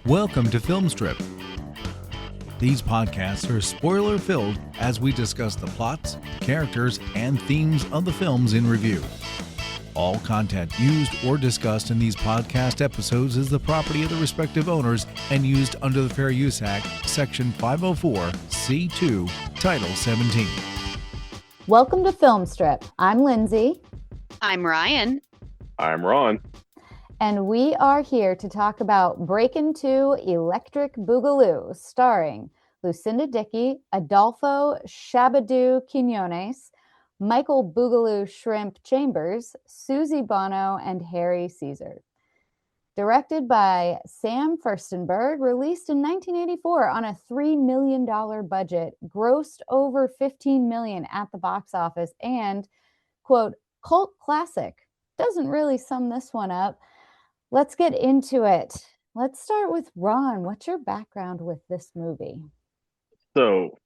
Welcome to Film Strip. These podcasts are spoiler-filled as we discuss the plots, characters, and themes of the films in review. All content used or discussed in these podcast episodes is the property of the respective owners and used under the Fair Use Act, Section 504(c)(2), Title 17. Welcome to Film Strip. I'm Lindsey. I'm Ryan. I'm Ron. And we are here to talk about Breakin' 2 Electric Boogaloo, starring Lucinda Dickey, Adolfo Shabadoo Quinones, Michael Boogaloo Shrimp Chambers, Susie Bono, and Harry Caesar. Directed by Sam Furstenberg, released in 1984 on a $3 million budget, grossed over $15 million at the box office, and, quote, cult classic. Doesn't really sum this one up. Let's get into it. Let's start with Ron. What's your background with this movie? So,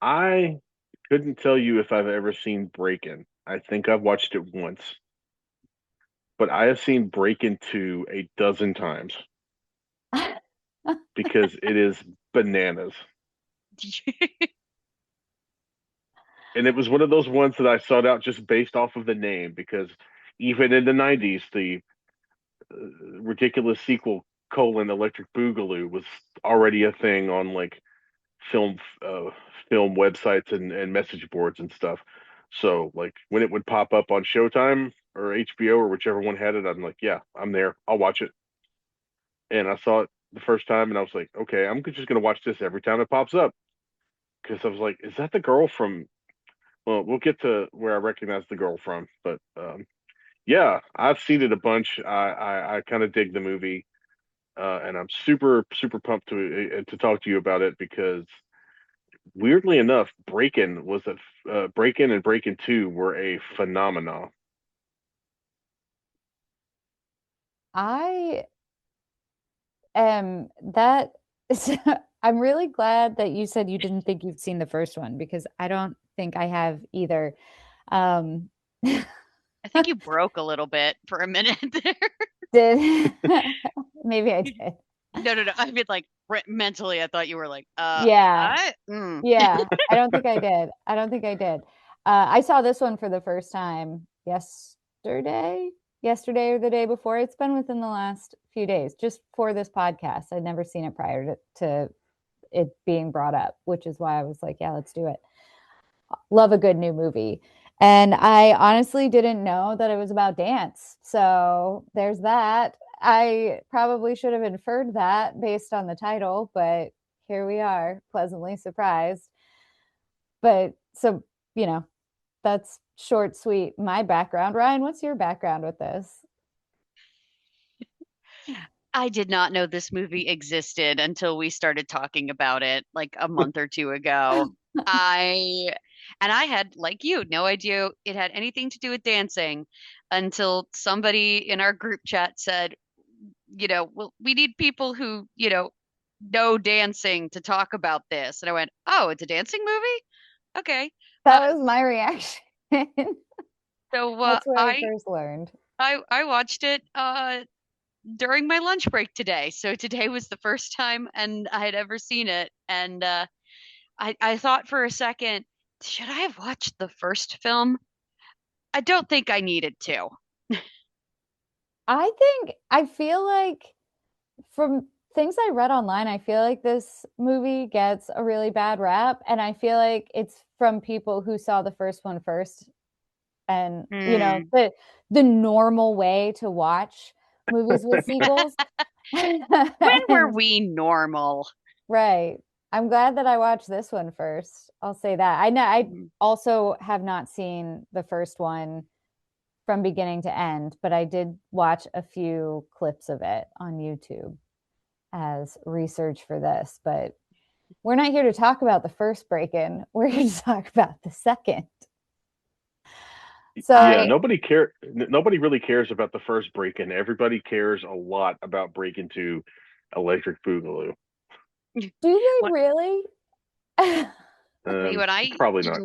I couldn't tell you if I've ever seen Breakin. I think I've watched it once. But I have seen Breakin 2 a dozen times. Because it is bananas. And it was one of those ones that I sought out just based off of the name, because even in the 90s, the ridiculous sequel Electric Boogaloo was already a thing on like film websites and message boards and stuff. So like when it would pop up on Showtime or HBO or whichever one had it, I'm like, yeah, I'm there. I'll watch it. And I saw it the first time and I was like, okay, I'm just going to watch this every time it pops up. Because I was like, is that the girl from, well, we'll get to where I recognize the girl from, but yeah, I've seen it a bunch. I kind of dig the movie, and I'm super pumped to talk to you about it because, weirdly enough, Breakin and Breakin 2 were a phenomenon. I'm really glad that you said you didn't think you'd seen the first one, because I don't think I have either. I think you broke a little bit for a minute there. Did maybe I did. No. I mean, like mentally, I thought you were like, yeah, yeah. I don't think I did. I saw this one for the first time yesterday or the day before. It's been within the last few days, just for this podcast. I'd never seen it prior to it being brought up, which is why I was like, yeah, let's do it. Love a good new movie. And I honestly didn't know that it was about dance. So there's that. I probably should have inferred that based on the title, but here we are, pleasantly surprised. But so, that's short, sweet, my background. Ryan, what's your background with this? I did not know this movie existed until we started talking about it like a month or two ago. I had, like you, no idea it had anything to do with dancing until somebody in our group chat said, well, we need people who, know dancing to talk about this. And I went, oh, it's a dancing movie? Okay. That was my reaction. So that's where I first learned. I watched it during my lunch break today. So today was the first time and I had ever seen it. And I thought for a second, should I have watched the first film? I don't think I needed to. I feel like from things I read online, I feel like this movie gets a really bad rap. And I feel like it's from people who saw the first one first. And, the normal way to watch movies with sequels. When were we normal? Right. I'm glad that I watched this one first. I'll say that. I know I also have not seen the first one from beginning to end, but I did watch a few clips of it on YouTube as research for this. But we're not here to talk about the first Breakin'. We're here to talk about the second. So yeah, nobody really cares about the first Breakin'. Everybody cares a lot about Breakin' 2 Electric Boogaloo. Do they really? Probably not.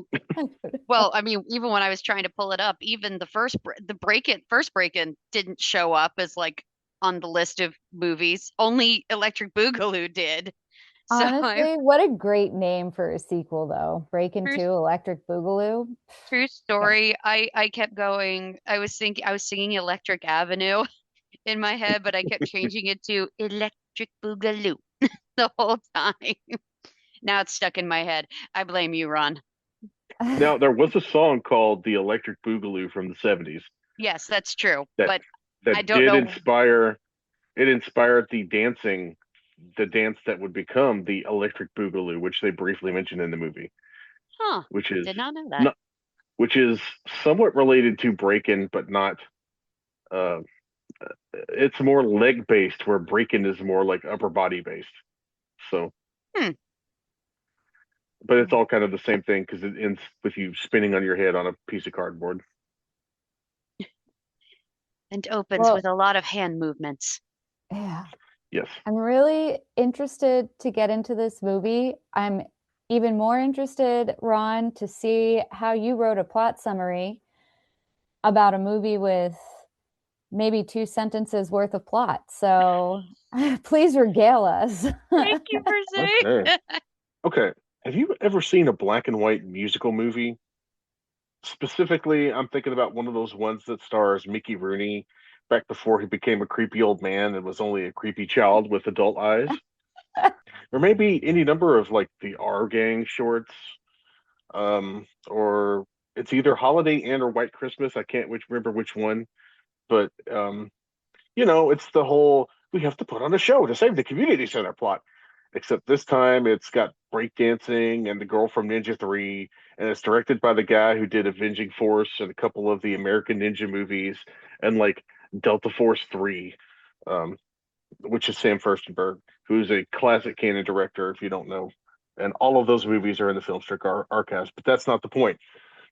Well, I mean, even when I was trying to pull it up, even the first Breakin' didn't show up as like on the list of movies. Only Electric Boogaloo did. So Honestly, what a great name for a sequel, though. Breakin' true, 2, Electric Boogaloo. true Yeah. story. I kept going. I was singing Electric Avenue in my head, but I kept changing it to Electric Boogaloo the whole time. Now it's stuck in my head. I blame you, Ron. Now, there was a song called "The Electric Boogaloo" from the '70s Yes, that's true. that But I that don't did know. inspire. It inspired the dance that would become the Electric Boogaloo, which they briefly mentioned in the movie, Huh. which is Did not know that. not, which is somewhat related to Breakin', but not. Uh, it's more leg based, where Breakin' is more like upper body based. So, Hmm. but it's all kind of the same thing because it ends with you spinning on your head on a piece of cardboard. And opens Well, with a lot of hand movements. yeah. Yes. I'm really interested to get into this movie. I'm even more interested, Ron, to see how you wrote a plot summary about a movie with maybe 2 sentences worth of plot. So please regale us. Thank you for saying Okay. that. Okay. Have you ever seen a black and white musical movie? Specifically, I'm thinking about one of those ones that stars Mickey Rooney back before he became a creepy old man and was only a creepy child with adult eyes. Or maybe any number of like the R Gang shorts, or it's either Holiday Inn or White Christmas. I can't remember which one, but it's the whole we have to put on a show to save the community center plot. Except this time it's got breakdancing and the girl from Ninja 3, and it's directed by the guy who did Avenging Force and a couple of the American Ninja movies and like Delta Force 3, um, which is Sam Furstenberg, who's a classic canon director, if you don't know. And all of those movies are in the Filmstrick archives, but that's not the point.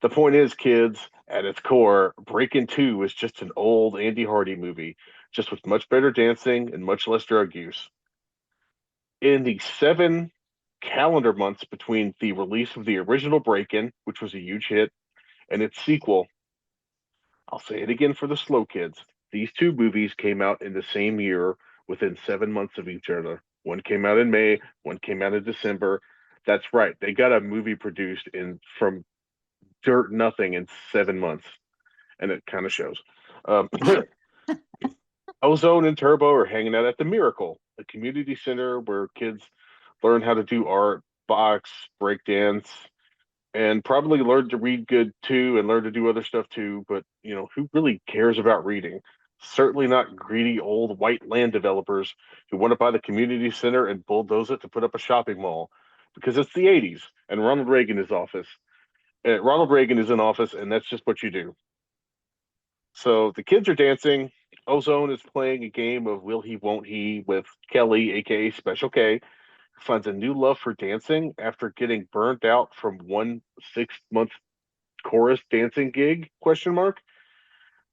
The point is, kids, at its core, Breakin' 2 is just an old Andy Hardy movie, just with much better dancing and much less drug use. In the 7 calendar months between the release of the original Breakin', which was a huge hit, and its sequel, I'll say it again for the slow kids. These two movies came out in the same year within 7 months of each other. One came out in May, one came out in December. That's right. They got a movie produced in from dirt nothing in 7 months, and it kind of shows. Um, Ozone and Turbo are hanging out at the Miracle, a community center where kids learn how to do art, box, break dance, and probably learn to read good too and learn to do other stuff too. But, who really cares about reading? Certainly not greedy old white land developers who want to buy the community center and bulldoze it to put up a shopping mall because it's the 80s and Ronald Reagan is in office, and that's just what you do. So the kids are dancing. Ozone is playing a game of Will He, Won't He with Kelly, aka Special K, who finds a new love for dancing after getting burned out from one 6 month chorus dancing gig, question mark.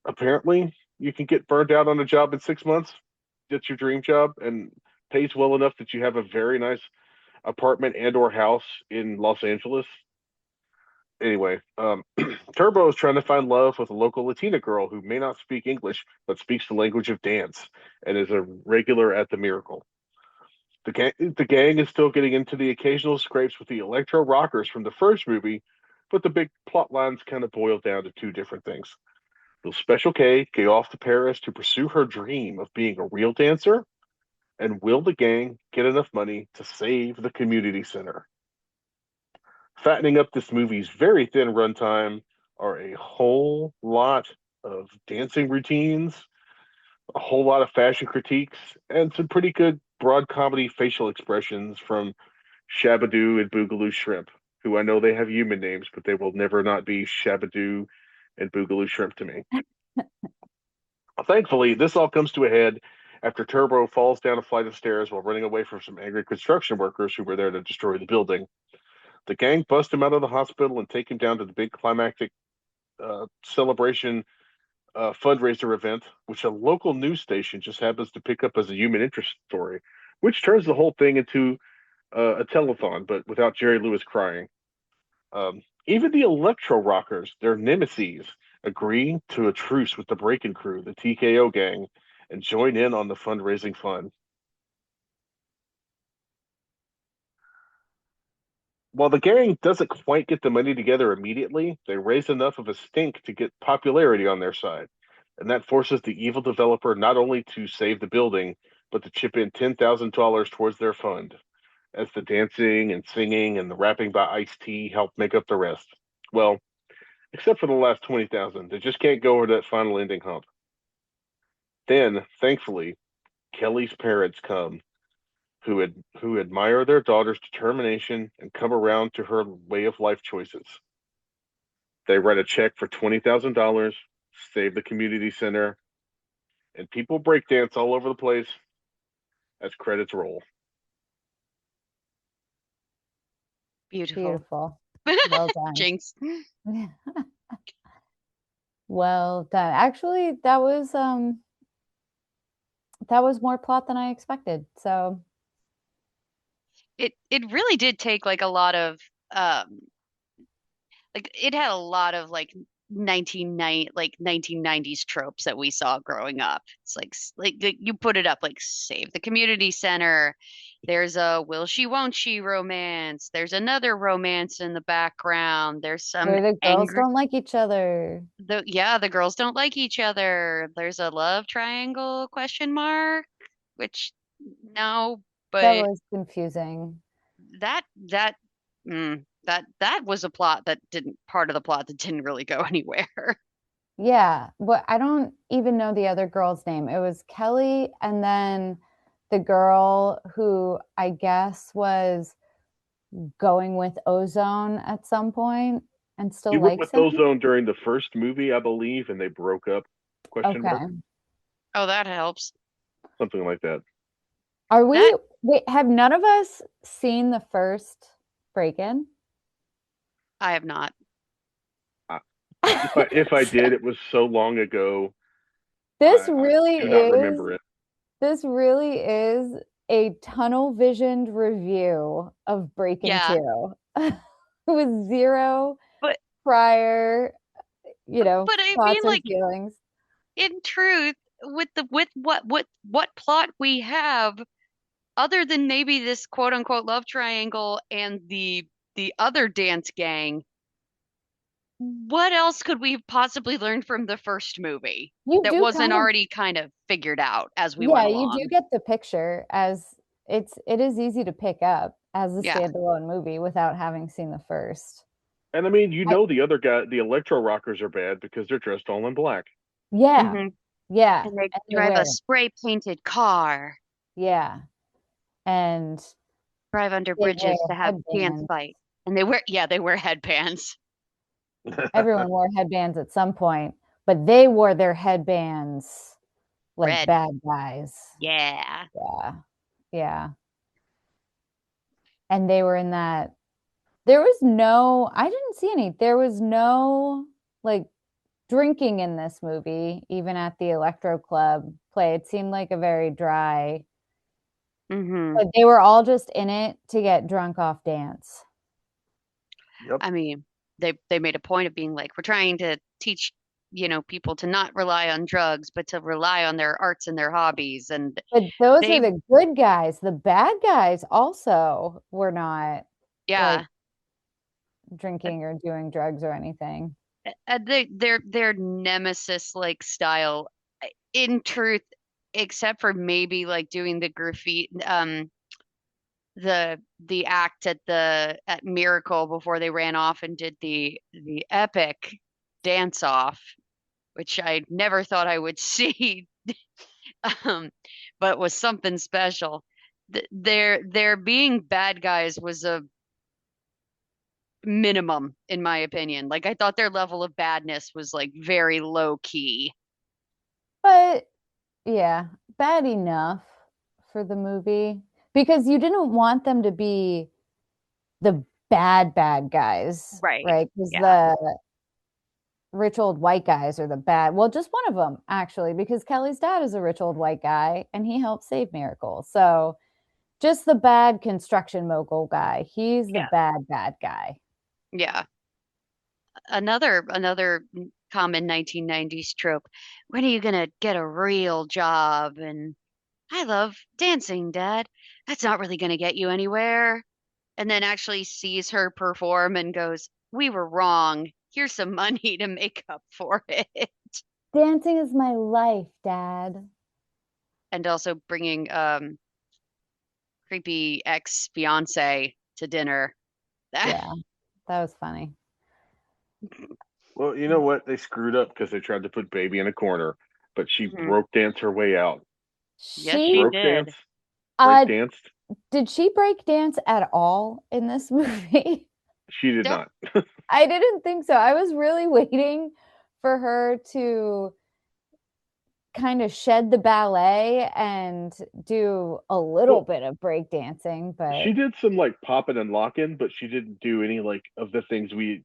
Apparently, you can get burned out on a job in 6 months. That's your dream job and pays well enough that you have a very nice apartment and or house in Los Angeles. Anyway, Turbo is trying to find love with a local Latina girl who may not speak English but speaks the language of dance and is a regular at the Miracle. The gang is still getting into the occasional scrapes with the electro rockers from the first movie, but the big plot lines kind of boil down to two different things. Will Special K go off to Paris to pursue her dream of being a real dancer? And will the gang get enough money to save the community center? Fattening up this movie's very thin runtime are a whole lot of dancing routines, a whole lot of fashion critiques, and some pretty good broad comedy facial expressions from Shabadoo and Boogaloo Shrimp, who I know they have human names, but they will never not be Shabadoo and Boogaloo Shrimp to me. Thankfully, this all comes to a head after Turbo falls down a flight of stairs while running away from some angry construction workers who were there to destroy the building. The gang bust him out of the hospital and take him down to the big climactic celebration fundraiser event, which a local news station just happens to pick up as a human interest story, which turns the whole thing into a telethon, but without Jerry Lewis crying. Even the Electro Rockers, their nemesis, agree to a truce with the Breakin' crew, the TKO gang, and join in on the fundraising fun. While the gang doesn't quite get the money together immediately, they raise enough of a stink to get popularity on their side. And that forces the evil developer not only to save the building, but to chip in $10,000 towards their fund, as the dancing and singing and the rapping by Ice-T help make up the rest. Well, except for the last 20,000. They just can't go over that final ending hump. Then, thankfully, Kelly's parents come, who admire their daughter's determination and come around to her way of life choices. They write a check for $20,000, save the community center, and people break dance all over the place as credits roll. Beautiful. Well done. Jinx. Well done. Actually, that was more plot than I expected. So it really did take like a lot of like it had a lot of like 1990s tropes that we saw growing up. It's like you put it up like save the community center. There's a will she won't she romance. There's another romance in the background. There's some where the girls angry don't like each other. the girls don't like each other. There's a love triangle question mark, which no, That but was confusing. that that that was a plot that didn't part of the plot that didn't really go anywhere. Yeah, but I don't even know the other girl's name. It was Kelly, and then the girl who I guess was going with Ozone at some point and still He went likes with him. Ozone during the first movie, I believe, and they broke up. Question mark. Okay. Oh, that helps. Something like that. Are we That- wait, have none of us seen the first Breakin? I have not. If I did, it was so long ago. This I really do not is remember it. this really is a tunnel visioned review of Breakin' Yeah. 2 with zero But prior, but I thoughts mean or like feelings. in truth, with what plot we have, other than maybe this quote unquote love triangle and the other dance gang, what else could we possibly learn from the first movie You that do wasn't kind of, already kind of figured out as we yeah, went you do along? get the picture as it is easy to pick up as a Yeah. standalone movie without having seen the first. And I mean, the other guy, the electro rockers are bad because they're dressed all in black. Yeah. Mhm. Yeah. And they they drive wear a spray painted car, Yeah. And drive under they wear bridges to have dance headbands. fight. And they wear headbands. Everyone wore headbands at some point, but they wore their headbands like Red. bad guys. Yeah. Yeah. Yeah. And they were in that. I didn't see any. There was no like drinking in this movie, even at the Electro Club play. It seemed like a very dry. Mm-hmm. But they were all just in it to get drunk off dance. Yep. I mean, they made a point of being like, we're trying to teach, people to not rely on drugs, but to rely on their arts and their hobbies. And But those they, are the good guys. The bad guys also were not yeah, like drinking or doing drugs or anything. their nemesis like style, in truth, except for maybe like doing the graffiti, the act at Miracle before they ran off and did the epic dance off, which I never thought I would see, but was something special. Their being bad guys was a minimum, in my opinion. Like I thought their level of badness was like very low key. But yeah, bad enough for the movie because you didn't want them to be the bad guys, Right. Because Yeah. the rich old white guys are the bad. Well, just one of them actually, because Kelly's dad is a rich old white guy and he helped save Miracle. So just the bad construction mogul guy. He's the Yeah. bad guy. Yeah. Another common 1990s trope. When are you gonna get a real job? And I love dancing, Dad. That's not really gonna get you anywhere. And then actually sees her perform and goes, "We were wrong. Here's some money to make up for it." Dancing is my life, Dad. And also bringing creepy ex-fiance to dinner. Yeah, that was funny. Well, you know what? They screwed up because they tried to put Baby in a corner, but she Mhm. broke danced her way out. Yes, she She Broke did. dance, break danced. did she break dance at all in this movie? She did Yeah. not. I didn't think so. I was really waiting for her to kind of shed the ballet and do a little Well, bit of break dancing, but she did some like popping and locking, but she didn't do any like of the things we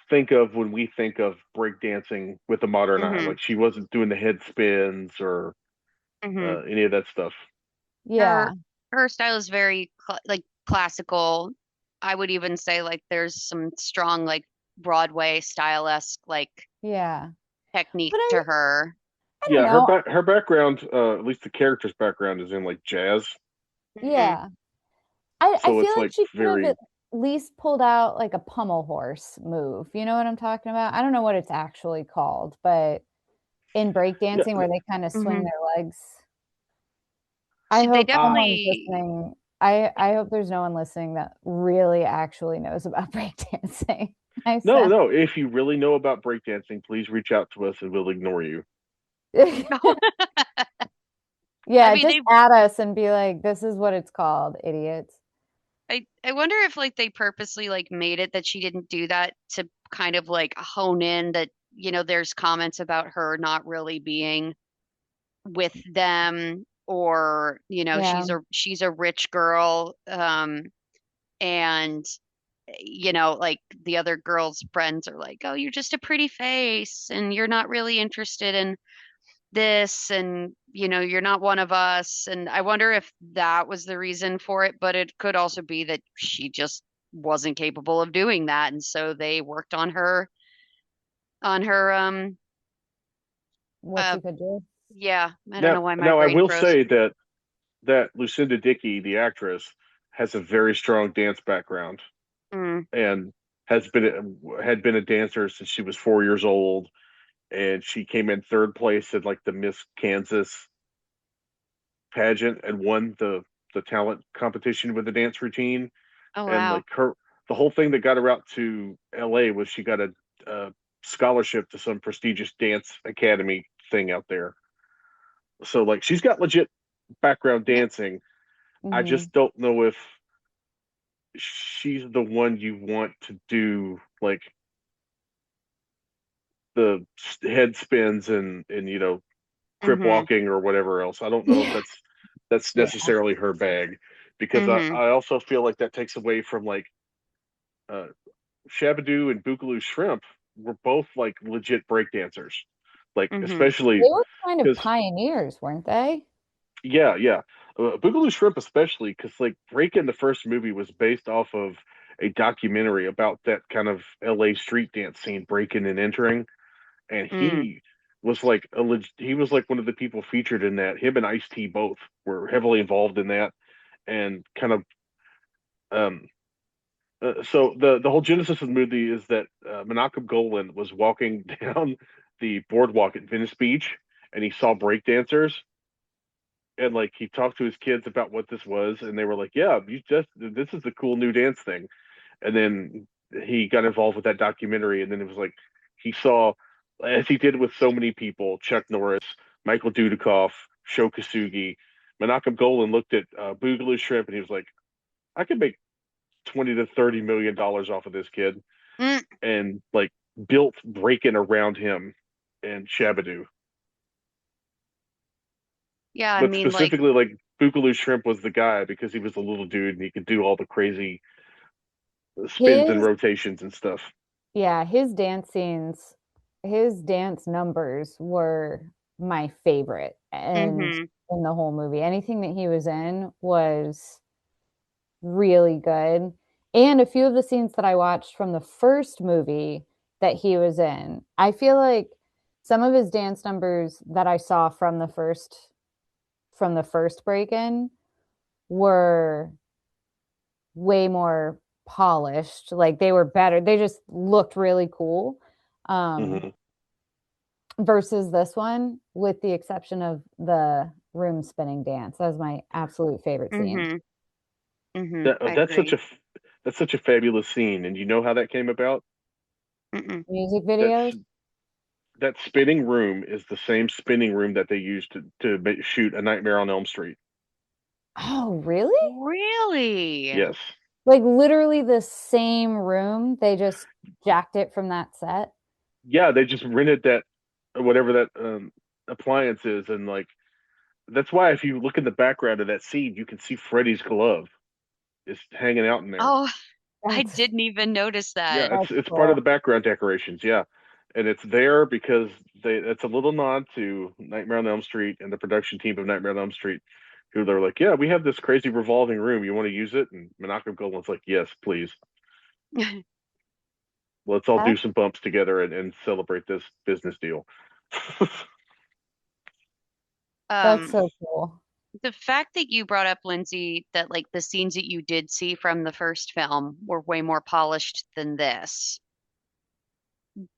think of when we think of breakdancing with the modern eye. hmm Like she wasn't doing the head spins or hmm any of that stuff. yeah, Her style is very like classical. I would even say like there's some strong like Broadway style-esque like yeah. technique But to her. I don't Yeah, know. her background, at least the character's background, is in like jazz, hmm Yeah. I so feel it's like like she could have very at least pulled out like a pommel horse move. You know what I'm talking about? I don't know what it's actually called, but in yeah. breakdancing where they kind of swing hmm their legs. I They hope someone's definitely listening. I hope there's no one listening that really actually knows about breakdancing. I No, sound no. If you really know about breakdancing, please reach out to us and we'll ignore you. I Yeah, mean just they add us and be like, this is what it's called, idiots. I wonder if like they purposely like made it that she didn't do that to kind of like hone in that, there's comments about her not really being with them, or Yeah. she's a rich girl, and like the other girls' friends are like, "Oh, you're just a pretty face and you're not really interested in this, and you're not one of us." And I wonder if that was the reason for it, but it could also be that she just wasn't capable of doing that, and so they worked on her What uh she could do. yeah, I don't Now, know why my now I brain will froze. say that Lucinda Dickey, the actress, has a very strong dance background Mm. and had been a dancer since she was 4 years old, and she came in third place at like the Miss Kansas pageant and won the talent competition with the dance routine. Oh And wow. like the whole thing that got her out to LA was she got a scholarship to some prestigious dance academy thing out there. So like she's got legit background Yeah. dancing. I Hmm. just don't know if she's the one you want to do like the head spins and crip hmm walking or whatever else. I don't know if Yeah. that's Yeah. necessarily her bag, because hmm I also feel like that takes away from like uh Shabadoo and Boogaloo Shrimp were both like legit breakdancers. Like hmm especially They were kind of because pioneers, weren't they? yeah. Boogaloo Shrimp especially because like Breakin' the first movie was based off of a documentary about that kind of LA street dance scene, breaking and entering, and mm. he was like one of the people featured in that. Him and Ice-T both were heavily involved in that, and kind of um so the whole genesis of the movie is that Menachem Golan was walking down the boardwalk at Venice Beach, and he saw breakdancers, and like he talked to his kids about what this was, and they were like, "Yeah, this is the cool new dance thing." And then he got involved with that documentary, and then it was like he saw, as he did with so many people, Chuck Norris, Michael Dudikoff, Sho Kosugi. Menachem Golan looked at Boogaloo Shrimp, and he was like, "I could make 20 to 30 million dollars off of this kid," Mm. and like built Breakin' around him and Shabadoo. Yeah, I But mean like specifically, like Boogaloo Shrimp was the guy because he was a little dude and he could do all the crazy spins and His rotations and stuff. Yeah, his dance scenes, his dance numbers were my favorite and hmm in the whole movie. Anything that he was in was really good. And a few of the scenes that I watched from the first movie that he was in. I feel like some of his dance numbers that I saw from the first Breakin were way more polished. Like they were better. They just looked really cool. Versus this one, with the exception of the room spinning dance. That was my absolute favorite scene. That's such a fabulous scene. And you know how that came about? Music videos? That spinning room is the same spinning room that they used to shoot A Nightmare on Elm Street. Oh, really? Really? Yes. Like literally the same room. They just jacked it from that set. Yeah, they just rented that, whatever that appliance is, and like that's why if you look in the background of that scene, you can see Freddy's glove is hanging out in there. Oh, I didn't even notice that. Yeah, it's part of the background decorations. Yeah, and it's there because it's a little nod to Nightmare on Elm Street and the production team of Nightmare on Elm Street, who they're like, yeah, we have this crazy revolving room. You want to use it? And Menachem Golan's like, yes, please. Let's all do some bumps together and celebrate this business deal. That's so cool. The fact that you brought up, Lindsey, that like the scenes that you did see from the first film were way more polished than this.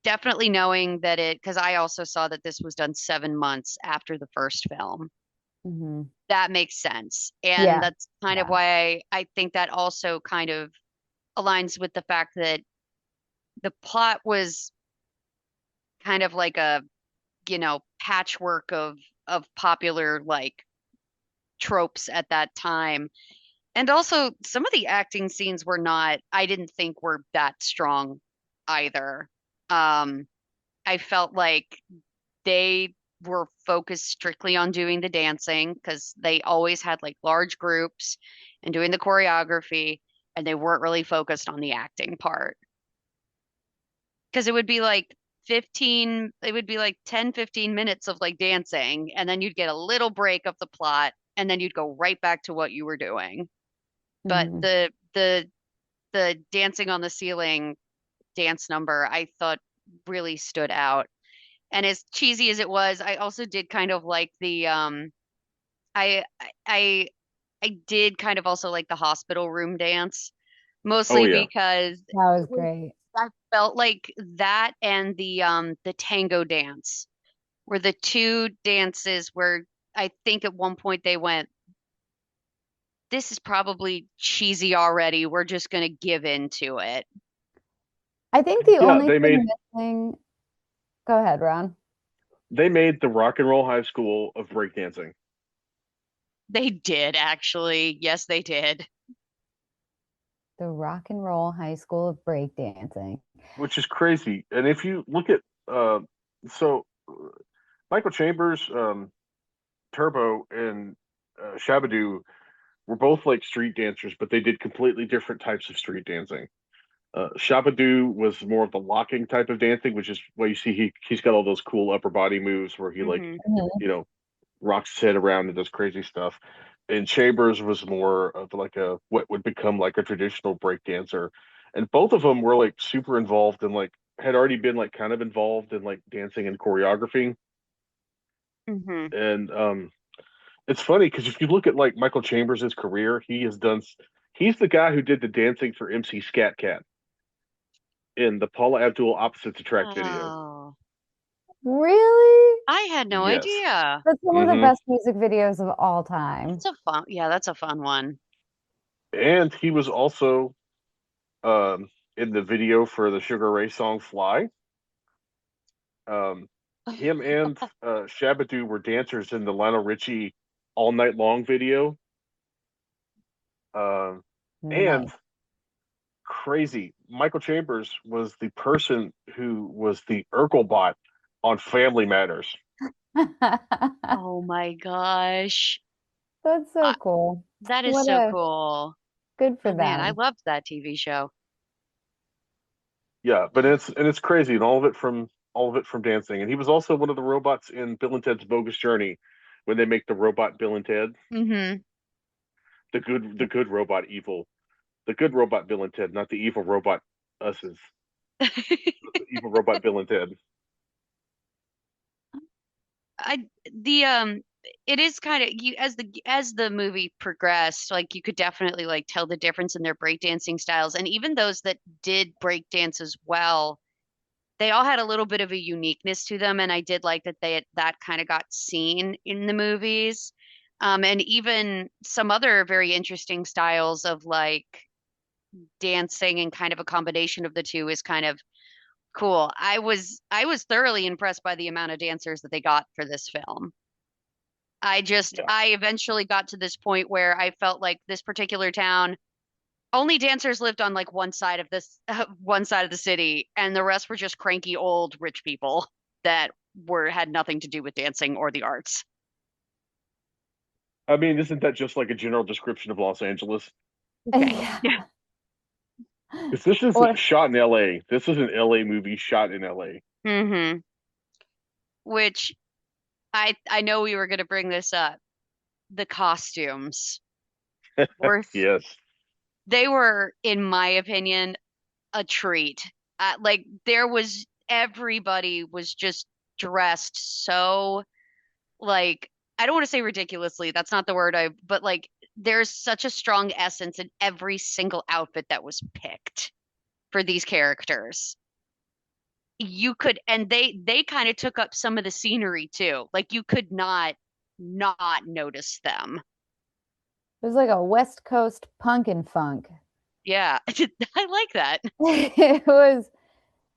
Definitely knowing that because I also saw that this was done 7 months after the first film. That makes sense. And that's kind of why I think that also kind of aligns with the fact that the plot was kind of like a, patchwork of popular like tropes at that time. And also some of the acting scenes I didn't think were that strong either. I felt like they were focused strictly on doing the dancing because they always had like large groups and doing the choreography, and they weren't really focused on the acting part. Because it would be like 10, 15 minutes of like dancing, and then you'd get a little break of the plot, and then you'd go right back to what you were doing. But the dancing on the ceiling dance number I thought really stood out. And as cheesy as it was, I also did kind of like the I I I did kind of also like the hospital room dance, mostly because that was great. I felt like that and the tango dance were the two dances where I think at one point they went, this is probably cheesy already. We're just going to give into it. I think the only thing missing. Go ahead, Ron. They made the Rock and Roll High School of breakdancing. They did, actually. Yes, they did. The Rock and Roll High School of breakdancing. Which is crazy. And if you look at, Michael Chambers, Turbo, and Shabadoo were both like street dancers, but they did completely different types of street dancing. Shabadoo was more of the locking type of dancing, which is why you see he's got all those cool upper body moves where he rocks his head around and does crazy stuff. And Chambers was more of like what would become like a traditional break dancer. And both of them were like super involved and like had already been like kind of involved in like dancing and choreography. And it's funny because if you look at like Michael Chambers' career, he's the guy who did the dancing for MC Scat Cat in the Paula Abdul Opposites Attract video. Really? I had no idea. That's one of the best music videos of all time. That's a fun one. And he was also in the video for the Sugar Ray song Fly. Him and Shabadoo were dancers in the Lionel Richie All Night Long video. And crazy, Michael Chambers was the person who was the Urkelbot on Family Matters. Oh my gosh. That's so cool. That is so cool. Good for them. Man, I loved that TV show. Yeah, but it's crazy, and all of it from dancing. And he was also one of the robots in Bill and Ted's Bogus Journey when they make the robot Bill and Ted. The good robot evil. The good robot Bill and Ted, not the evil robot us's. The evil robot Bill and Ted. I the it is kind of you as the movie progressed, like you could definitely like tell the difference in their breakdancing styles, and even those that did breakdance as well, they all had a little bit of a uniqueness to them, and I did like that that kind of got seen in the movies. And even some other very interesting styles of like dancing and kind of a combination of the two is kind of cool. I was thoroughly impressed by the amount of dancers that they got for this film. Yeah. I eventually got to this point where I felt like this particular town, only dancers lived on like one side of this one side of the city, and the rest were just cranky old rich people that were had nothing to do with dancing or the arts. I mean, isn't that just like a general description of Los Angeles? Okay. Yeah. Because this is Or shot in LA. This is an LA movie shot in LA. Mm-hmm. Which I know we were going to bring this up. The costumes were Yes. they were, in my opinion, a treat. Like there was everybody was just dressed so like I don't want to say ridiculously, that's not the word but like there's such a strong essence in every single outfit that was picked for these characters. You could and they kind of took up some of the scenery too. Like you could not notice them. it was like a West Coast punk and funk. Yeah, I like that. It was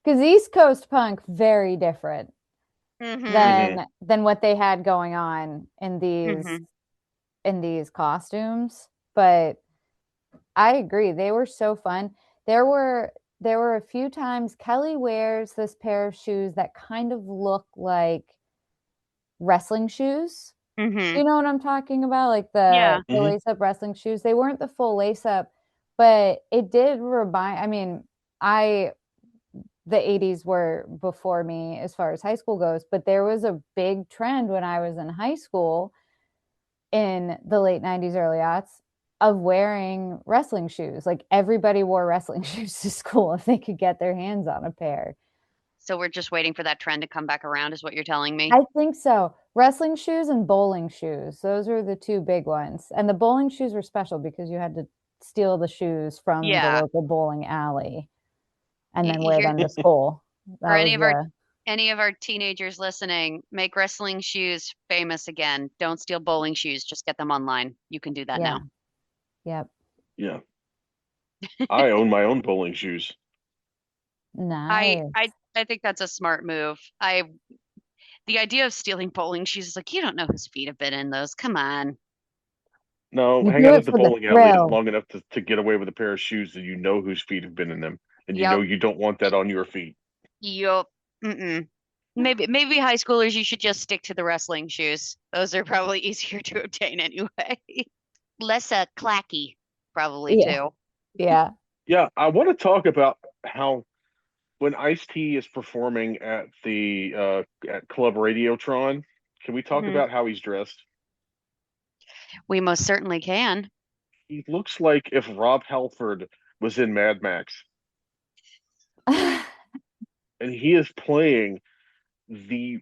because East Coast punk very different Hmm. Hmm. than what they had going on Hmm. in these costumes. But I agree, they were so fun. There were there were a few times Kelly wears this pair of shoes that kind of look like wrestling shoes. Hmm. You know what I'm talking about? Like Yeah. the Hmm. lace up wrestling shoes. They weren't the full lace up, but it did remind, I mean, I the 80s were before me as far as high school goes, but there was a big trend when I was in high school in the late 90s, early aughts of wearing wrestling shoes. Like everybody wore wrestling shoes to school if they could get their hands on a pair. So we're just waiting for that trend to come back around, is what you're telling me? I think so. Wrestling shoes and bowling shoes. Those were the two big ones. And the bowling shoes were special because you had to steal the shoes from the Yeah. local bowling alley and then wear Here them to school. for That was the any of our teenagers listening, make wrestling shoes famous again. Don't steal bowling shoes, just get them online. You can do that yeah. now. Yep. Yeah. I own my own bowling shoes. Nice. I think that's a smart move. I The idea of stealing bowling shoes is like you don't know whose feet have been in those. Come on. No, You hang do out it at the for the bowling alley thrill. long enough to get away with a pair of shoes that you know whose feet have been in them, and you know Yep. you don't want that on your feet. Yup. Mm-mm. Maybe high schoolers, you should just stick to the wrestling shoes. Those are probably easier to obtain anyway. Less clacky, probably Yeah. too. Yeah. Yeah, I want to talk about how when Ice-T is performing at the at Club Radiotron, can we talk Hmm. about how he's dressed? We most certainly can. He looks like if Rob Halford was in Mad Max, and he is playing the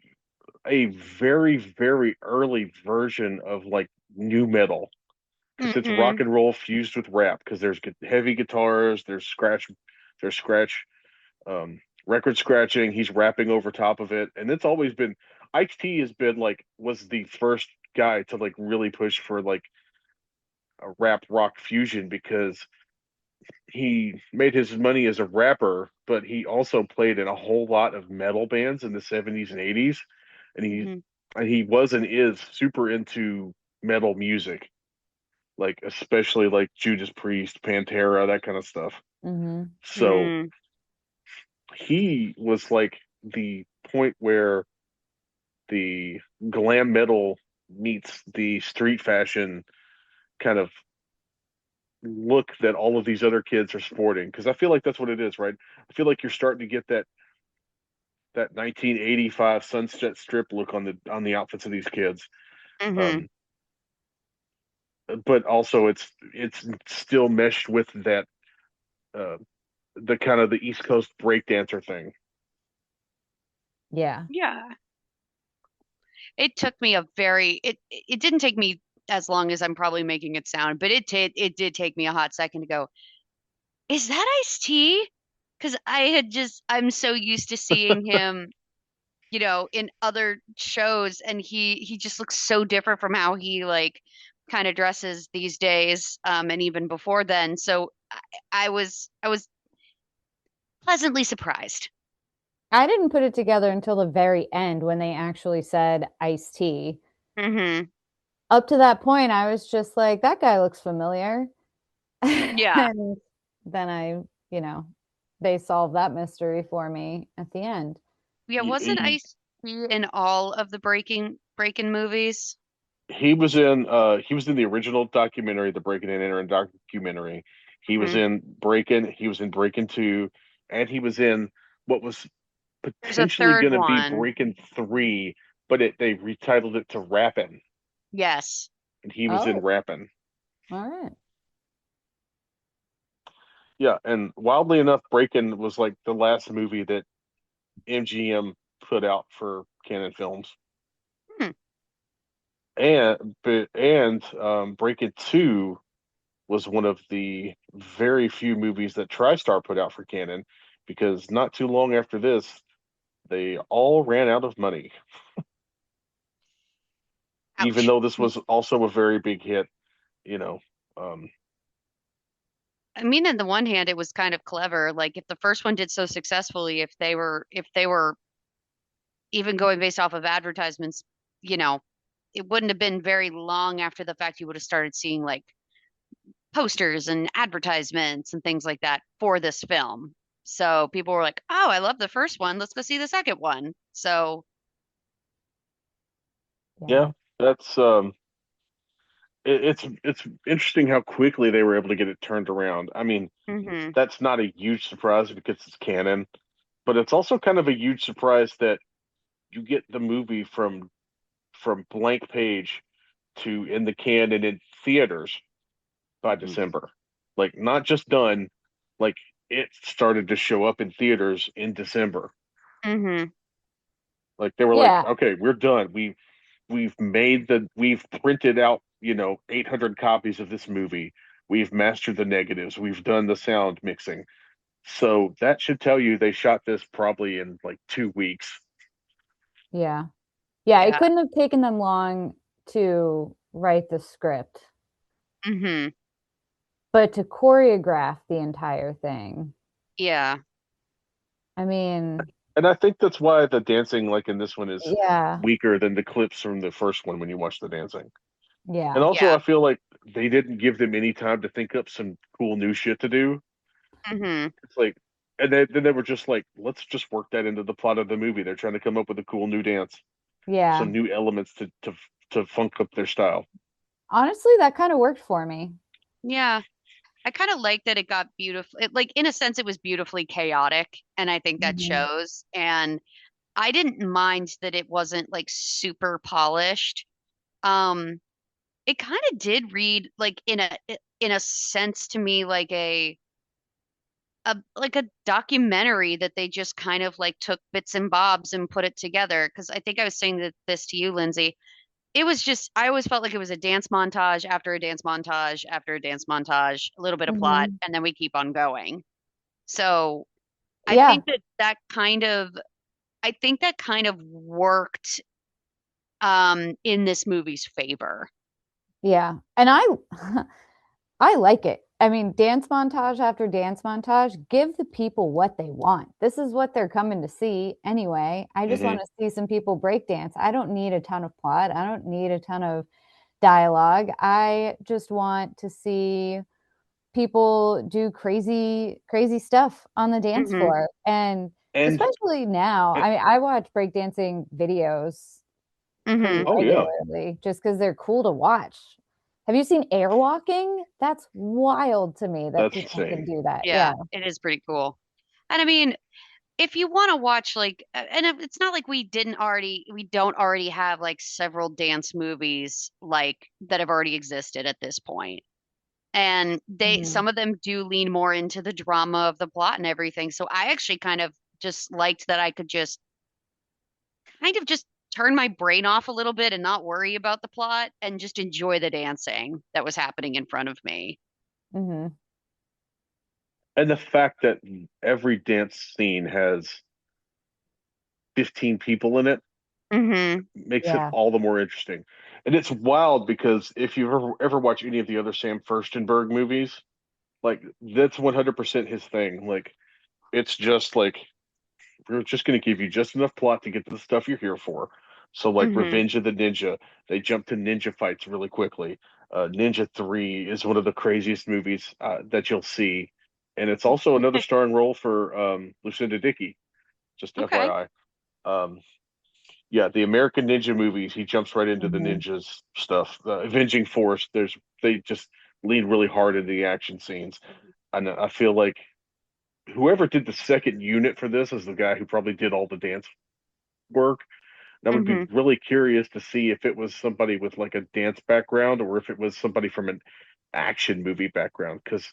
a very early version of like new metal because it's Hmm. rock and roll fused with rap because there's heavy guitars, there's scratch, record scratching. He's rapping over top of it, and it's always been Ice-T has been like was the first guy to like really push for like a rap rock fusion because he made his money as a rapper, but he also played in a whole lot of metal bands in the 70s and 80s, and Hmm. he was and is super into metal music, like especially like Judas Priest, Pantera, that kind of stuff. Hmm. So Hmm. he was like the point where the glam metal meets the street fashion kind of look that all of these other kids are sporting because I feel like that's what it is, right? I feel like you're starting to get that 1985 Sunset Strip look on the outfits of these kids. Hmm. Um, but also it's still meshed with that uh, the kind of the East Coast breakdancer thing. Yeah. Yeah. It took me it didn't take me as long as I'm probably making it sound, but it did take me a hot second to go, is that Ice-T? Because I'm so used to seeing him, in other shows, and he just looks so different from how he like kind of dresses these days, and even before then. So I was pleasantly surprised. I didn't put it together until the very end when they actually said Ice-T. Mm-hmm. Up to that point, I was just like, that guy looks familiar. Yeah. And then they solved that mystery for me at the end. Yeah, wasn't Ice-T in all of the Breakin movies? He was in the original documentary, the Breaking and Entering documentary. He was Hmm. in Breakin. He was in Breakin 2, and he was in what was There's a potentially third going to be one. Breakin 3, but they retitled it to Rappin', Yes. and he was in Oh, Rappin'. all right. Yeah, and wildly enough, Breakin' was like the last movie that MGM put out for Canon Films. Hmm. And Breakin' 2 was one of the very few movies that TriStar put out for Canon, because not too long after this, they all ran out of money. Even Ouch. though this was also a very big hit, you know. Um, I mean, on the one hand, it was kind of clever. Like if the first one did so successfully, if they were even going based off of advertisements, you know, it wouldn't have been very long after the fact you would have started seeing like posters and advertisements and things like that for this film. So people were like, "Oh, I love the first one. Let's go see the second one." So, Yeah. yeah, that's it's interesting how quickly they were able to get it turned around. I mean, hmm. that's not a huge surprise because it's canon, but it's also kind of a huge surprise that you get the movie from blank page to in the can and in theaters by December. Like not just done, like it started to show up in theaters in December. Hmm. Like they were like, Yeah. okay, we're done. We've printed out, 800 copies of this movie. We've mastered the negatives. We've done the sound mixing. So that should tell you they shot this probably in like 2 weeks. Yeah. Yeah. It Yeah. couldn't have taken them long to write the script, Hmm. but to choreograph the entire thing. Yeah. I mean, And I think that's why the dancing, like in this one, is yeah. weaker than the clips from the first one when you watch the dancing. And Yeah. also, Yeah. I feel like they didn't give them any time to think up some cool new shit to do. Hmm. It's like, and then they were just like, let's just work that into the plot of the movie. They're trying to come up with a cool new dance, Yeah. some new elements to funk up their style. Honestly, that kind of worked for me. Yeah. I kind of like that it got beautiful. Like in a sense, it was beautifully chaotic, and I think that Mhm. shows. And I didn't mind that it wasn't like super polished. Um, it kind of did read like in a sense to me like a documentary that they just kind of like took bits and bobs and put it together. Because I think I was saying this to you, Lindsay. It was just I always felt like it was a dance montage after a dance montage after a dance montage, a little bit of plot, Mhm. and then we keep on going. So I Yeah. think that kind of worked in this movie's favor. Yeah. And I I like it. I mean, dance montage after dance montage, give the people what they want. This is what they're coming to see anyway. I just Hmm. want to see some people break dance. I don't need a ton of plot. I don't need a ton of dialogue. I just want to see people do crazy, crazy stuff on the dance Hmm. floor. And And, especially now, and I mean, I watch breakdancing videos pretty Hmm. oh yeah, regularly just because they're cool to watch. Have you seen airwalking? That's wild to me that that's people can insane. do that. Yeah. Yeah, it is pretty cool. And I mean, if you want to watch like, it's not like we don't already have like several dance movies like that have already existed at this point. And some of them do lean more into the drama of the plot and everything. So I actually kind of just liked that I could just kind of just turn my brain off a little bit and not worry about the plot and just enjoy the dancing that was happening in front of me. Mm-hmm. And the fact that every dance scene has 15 people in it makes it all the more interesting. And it's wild because if you've ever watched any of the other Sam Furstenberg movies, like that's 100% his thing. Like it's just like we're just going to give you just enough plot to get to the stuff you're here for. So like Revenge of the Ninja, they jump to ninja fights really quickly. Ninja 3 is one of the craziest movies that you'll see. And it's also another starring role for Lucinda Dickey, just Okay. FYI. Yeah, the American Ninja movies, he jumps right into the ninjas stuff. Avenging Force, they just lean really hard into the action scenes. And I feel like whoever did the second unit for this is the guy who probably did all the dance work. And I would be really curious to see if it was somebody with like a dance background or if it was somebody from an action movie background. Because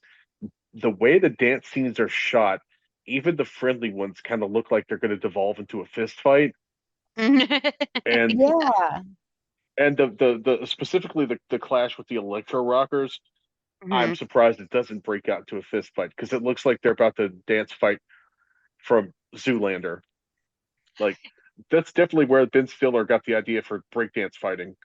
the way the dance scenes are shot, even the friendly ones kind of look like they're going to devolve into a fist fight. And and the specifically the clash with the electro rockers, I'm surprised it doesn't break out into a fist fight because it looks like they're about to dance fight from Zoolander. Like that's definitely where Ben Stiller got the idea for breakdance fighting.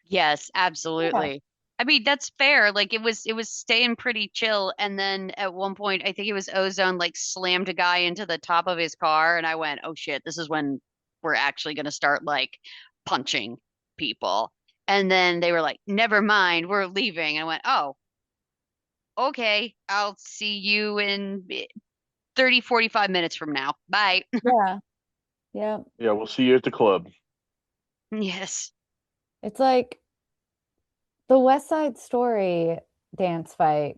Yes, absolutely. Yeah. I mean, that's fair. Like it was staying pretty chill. And then at one point, I think it was Ozone like slammed a guy into the top of his car. And I went, oh shit, this is when we're actually going to start like punching people. And then they were like, never mind, we're leaving. And I went, oh, okay, I'll see you in 30, 45 minutes from now. Bye. Yeah. Yeah. Yeah, we'll see you at the club. Yes. It's like the West Side Story dance fight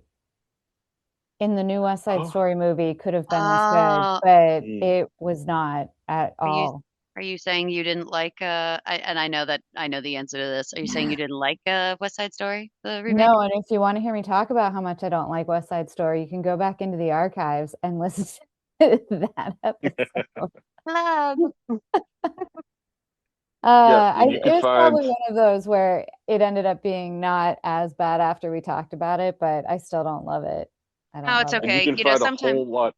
in the new West Side Story movie could have been as good, but it was not at all. Are you saying you didn't like and I know that I know the answer to this. Are you saying you didn't like West Side Story, the remake? No, and if you want to hear me talk about how much I don't like West Side Story, you can go back into the archives and listen to that episode. It was probably one of those where it ended up being not as bad after we talked about it, but I still don't love it. It's okay. And you can find a whole lot.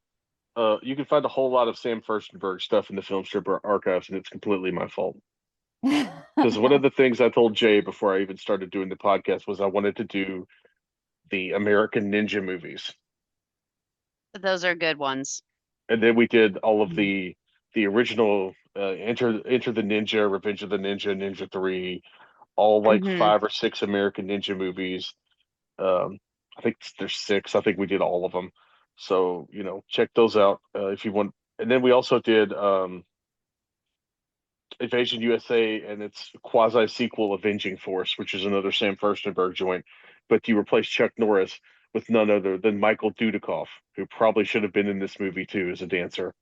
You can find a whole lot of Sam Furstenberg stuff in the Film Strip archives, and it's completely my fault. Because one of the things I told Jay before I even started doing the podcast was I wanted to do the American Ninja movies. Those are good ones. And then we did all of the original Enter the Ninja, Revenge of the Ninja, Ninja 3, all like 5 or 6 American Ninja movies. I think there's 6. I think we did all of them. So, check those out if you want. And then we also did Invasion USA and its quasi sequel, Avenging Force, which is another Sam Furstenberg joint. But you replace Chuck Norris with none other than Michael Dudikoff, who probably should have been in this movie too as a dancer.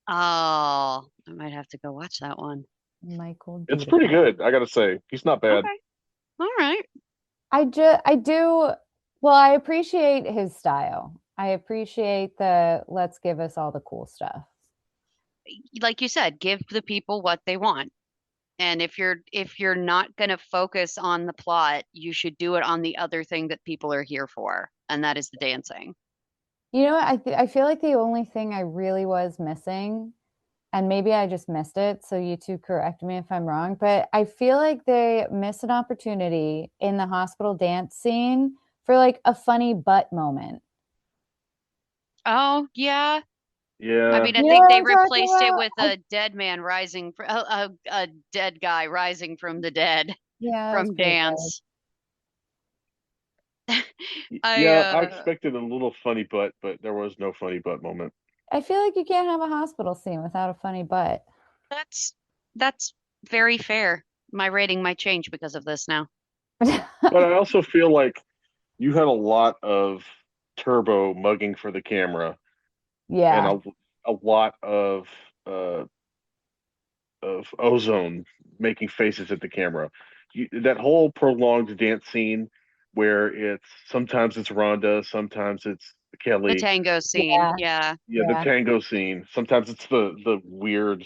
Oh, I might have to go watch that one. Michael Dudikoff. It's pretty good, I gotta say. He's not bad. Okay. All right. I appreciate his style. I appreciate let's give us all the cool stuff. Like you said, give the people what they want. And if you're not going to focus on the plot, you should do it on the other thing that people are here for, and that is the dancing. You know what? I feel like the only thing I really was missing, and maybe I just missed it, so you two correct me if I'm wrong, but I feel like they missed an opportunity in the hospital dance scene for like a funny butt moment. Oh, yeah. Yeah. I mean, I think they replaced it with a dead man rising from a dead guy rising from the dead from dance. I expected a little funny butt, but there was no funny butt moment. I feel like you can't have a hospital scene without a funny butt. That's very fair. My rating might change because of this now. But I also feel like you had a lot of Turbo mugging for the camera. Yeah. And a lot of Ozone making faces at the camera. That whole prolonged dance scene where it's sometimes it's Rhonda, sometimes it's The Kelly. tango scene. Yeah. Yeah. Yeah, the tango scene. Sometimes it's the weird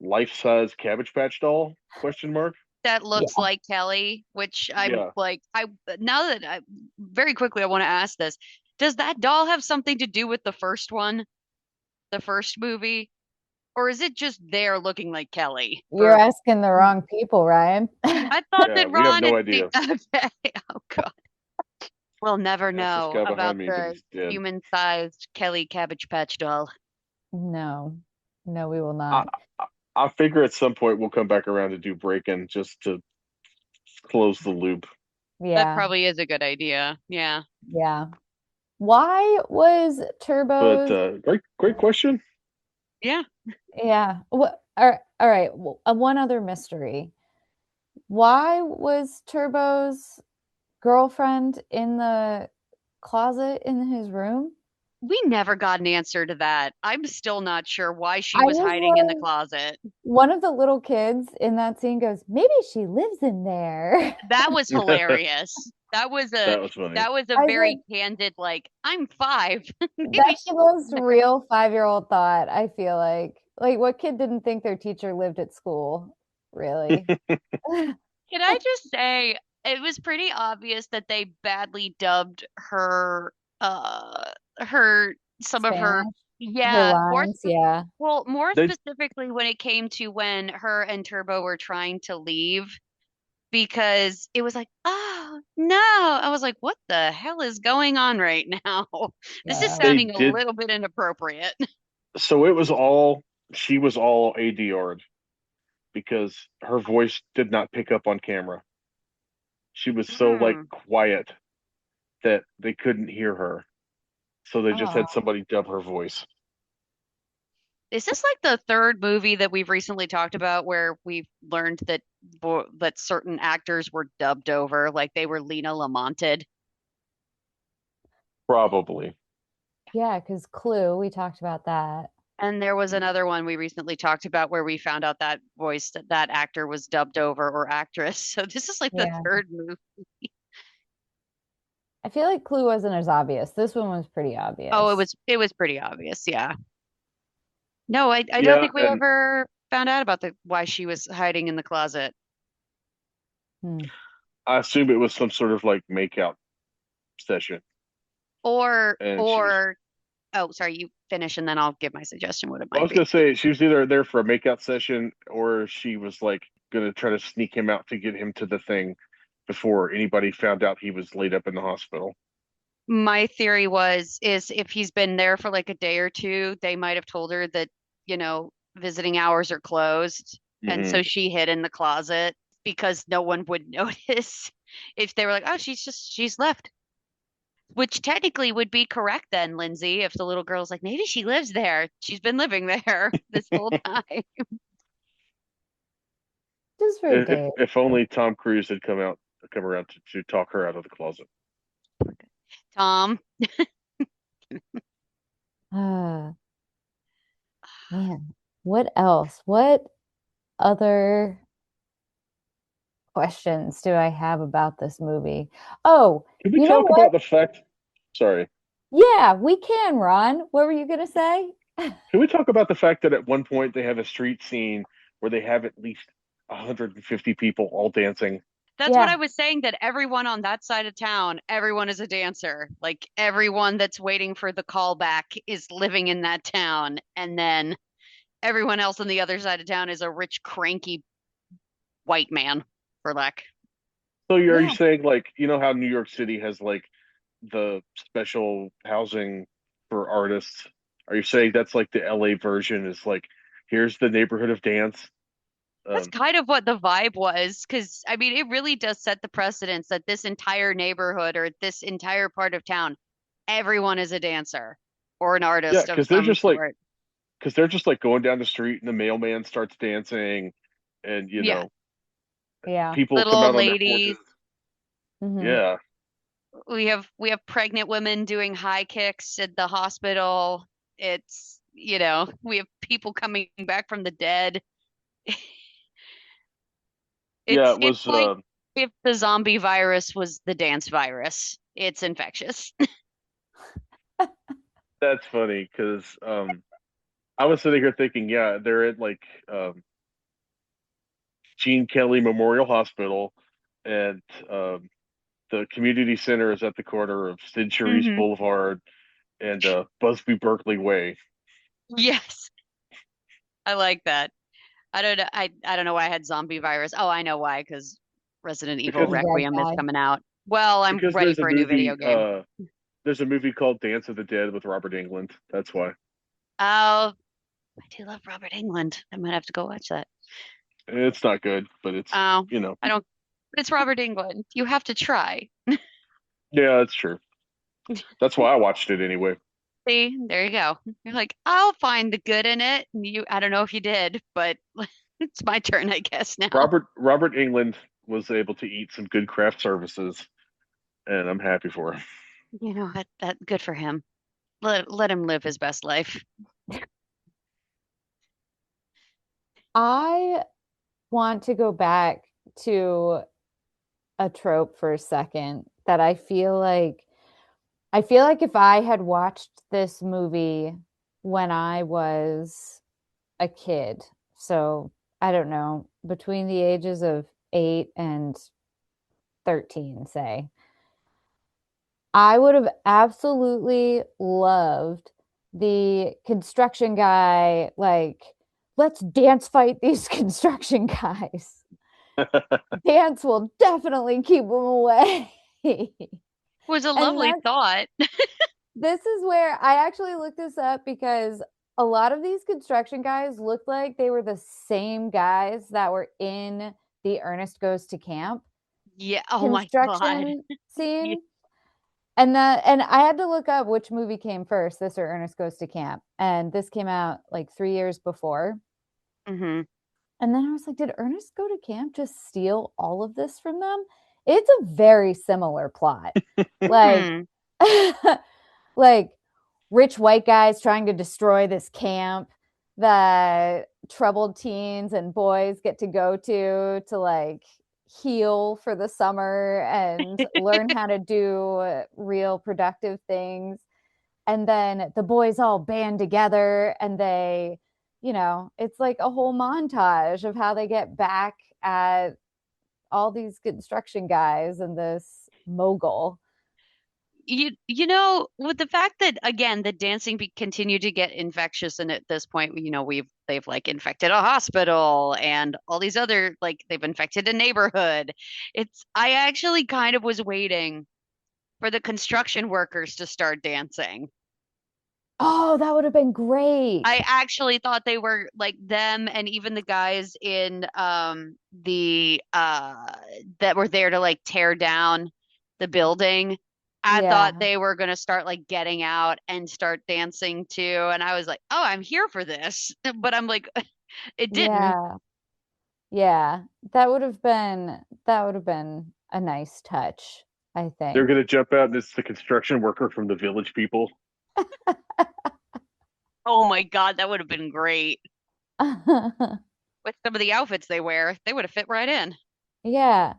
life-size Cabbage Patch doll question mark. That Yeah. looks like Kelly, which I'm Yeah. like, I now that I very quickly I want to ask this. Does that doll have something to do with the first one, the first movie? Or is it just there looking like Kelly? You're asking the wrong people, Ryan. I thought Yeah, that we have Ron no and idea. okay. Oh God. We'll never That's this know guy about behind me, but the he's dead. human-sized Kelly Cabbage Patch doll. No, no, we will I, not. I figure at some point we'll come back around to do Breakin' just to close the loop. That Yeah, probably is a good idea. Yeah. yeah. Why was But Turbo's? great question. Yeah. Yeah. What? All right. One other mystery. Why was Turbo's girlfriend in the closet in his room? We never got an answer to that. I'm still not sure why she I was was hiding in the like, closet. one of the little kids in that scene goes, maybe she lives in there. That was hilarious. That was funny. That was a I very said, candid, like, I'm five. Maybe that's she the lives most there. real 5-year-old thought, I feel like. Like, what kid didn't think their teacher lived at school? Really? Can I just say it was pretty obvious that they badly dubbed her her some of her Spanish? Her yeah, lines, yeah. more They specifically when it came to when her and Turbo were trying to leave because it was like, oh no. I was like, what the hell is going on right now? This is Yeah. they sounding a did little bit inappropriate. so it was all she was all ADR'd because her voice did not pick up on camera. She was so like Hmm. quiet that they couldn't hear her. So they just Oh, had somebody dub her voice. Is this like the third movie that we've recently talked about where we've learned that that certain actors were dubbed over, like they were Lena Lamonted? Probably. yeah, because Clue, we talked about that. And there was another one we recently talked about where we found out that voice that actor was dubbed over or actress. So this is like the Yeah. third movie. I feel like Clue wasn't as obvious. This one was pretty Oh, obvious. it was pretty obvious, yeah. No, I don't Yeah, think we and ever found out about the why she was hiding in the closet. Hmm. I assume it was some sort of like makeout session. And she was Or oh, sorry, you finish and then I'll give my suggestion what it I might was be. gonna say she was either there for a makeout session or she was like gonna try to sneak him out to get him to the thing before anybody found out he was laid up in the hospital. My theory is if he's been there for like a day or two, they might have told her that, visiting hours are closed. And Hmm. so she hid in the closet because no one would notice if they were like, oh, she's left. Which technically would be correct then, Lindsay, if the little girl's like, maybe she lives there. She's been living there this whole time. Just for a day. If only Tom Cruise had come around to talk her out of the closet. Tom, Ah, man. What else? What other questions do I have about this movie? Oh, Can we you know talk what? about the fact? Sorry. Yeah, we can, Ron. What were you gonna say? Can we talk about the fact that at one point they have a street scene where they have at least 150 people all dancing? that's what I Yeah, was saying, that everyone on that side of town, everyone is a dancer. Like everyone that's waiting for the callback is living in that town. And then everyone else on the other side of town is a rich, cranky white man, for lack. So are you yeah. saying like you know how New York City has like the special housing for artists? Are you saying that's like the LA version is like here's the neighborhood of dance? That's Um, kind of what the vibe was, because I mean, it really does set the precedence that this entire neighborhood or this entire part of town, everyone is a dancer or an yeah, artist of some sort. because they're just like going down the street and the mailman starts dancing, and Yeah, Yeah. people little come old out on their porches. ladies. Hmm. Yeah, We have pregnant women doing high kicks at the hospital. It's, we have people coming back from the dead. yeah. It's like if the zombie virus was the dance virus, it's infectious. That's funny because I was sitting here thinking, yeah, they're at like Gene Kelly Memorial Hospital, and the community center is at the corner of Centuries Hmm. Boulevard and Busby Berkeley Way. Yes, I like that. I don't know. I don't know why I had zombie virus. Oh, I know why, because Resident Evil Because The dead Requiem is guy. coming out. Well, I'm because ready for a new video game. there's a movie called Dance of the Dead with Robert Englund. That's why. Oh, I do love Robert England. I might have to go watch that. It's not good, but it's Oh, you know. I don't. It's Robert England. You have to try. Yeah, that's true. That's why I watched it anyway. See, there you go. You're like, I'll find the good in it. And I don't know if you did, but it's my turn, I guess now. Robert Englund was able to eat some good craft services, and I'm happy for him. You know, that good for him. Let him live his best life. I want to go back to a trope for a second that I feel like if I had watched this movie when I was a kid, so I don't know, between the ages of 8 and 13, say, I would have absolutely loved the construction guy, like, let's dance fight these construction guys. Dance will definitely keep them away. Was a And lovely thought. this is where I actually looked this up because a lot of these construction guys looked like they were the same guys that were in the Ernest Goes to Camp Yeah. Oh my God. construction scene. And I had to look up which movie came first, this or Ernest Goes to Camp. And this came out like 3 years before. Hmm. And then I was like, did Ernest Go to Camp just steal all of this from them? It's a very similar plot. Like Hmm. like rich white guys trying to destroy this camp that troubled teens and boys get to go to like heal for the summer and learn how to do real productive things. And then the boys all band together and they, it's like a whole montage of how they get back at all these construction guys and this mogul. You know, with the fact that again the dancing continued to get infectious, and at this point, they've like infected a hospital and all these other like they've infected a neighborhood. I actually kind of was waiting for the construction workers to start dancing. Oh, that would have been great. I actually thought they were like them and even the guys in the that were there to like tear down the building. I thought Yeah. they were going to start like getting out and start dancing too. And I was like, oh, I'm here for this. But I'm like, it didn't. Yeah. Yeah. That would have been a nice touch, I They're think. gonna jump out, and it's the construction worker from the Village People. Oh my God, that would have been great. With some of the outfits they wear, they would have fit right in. Yeah.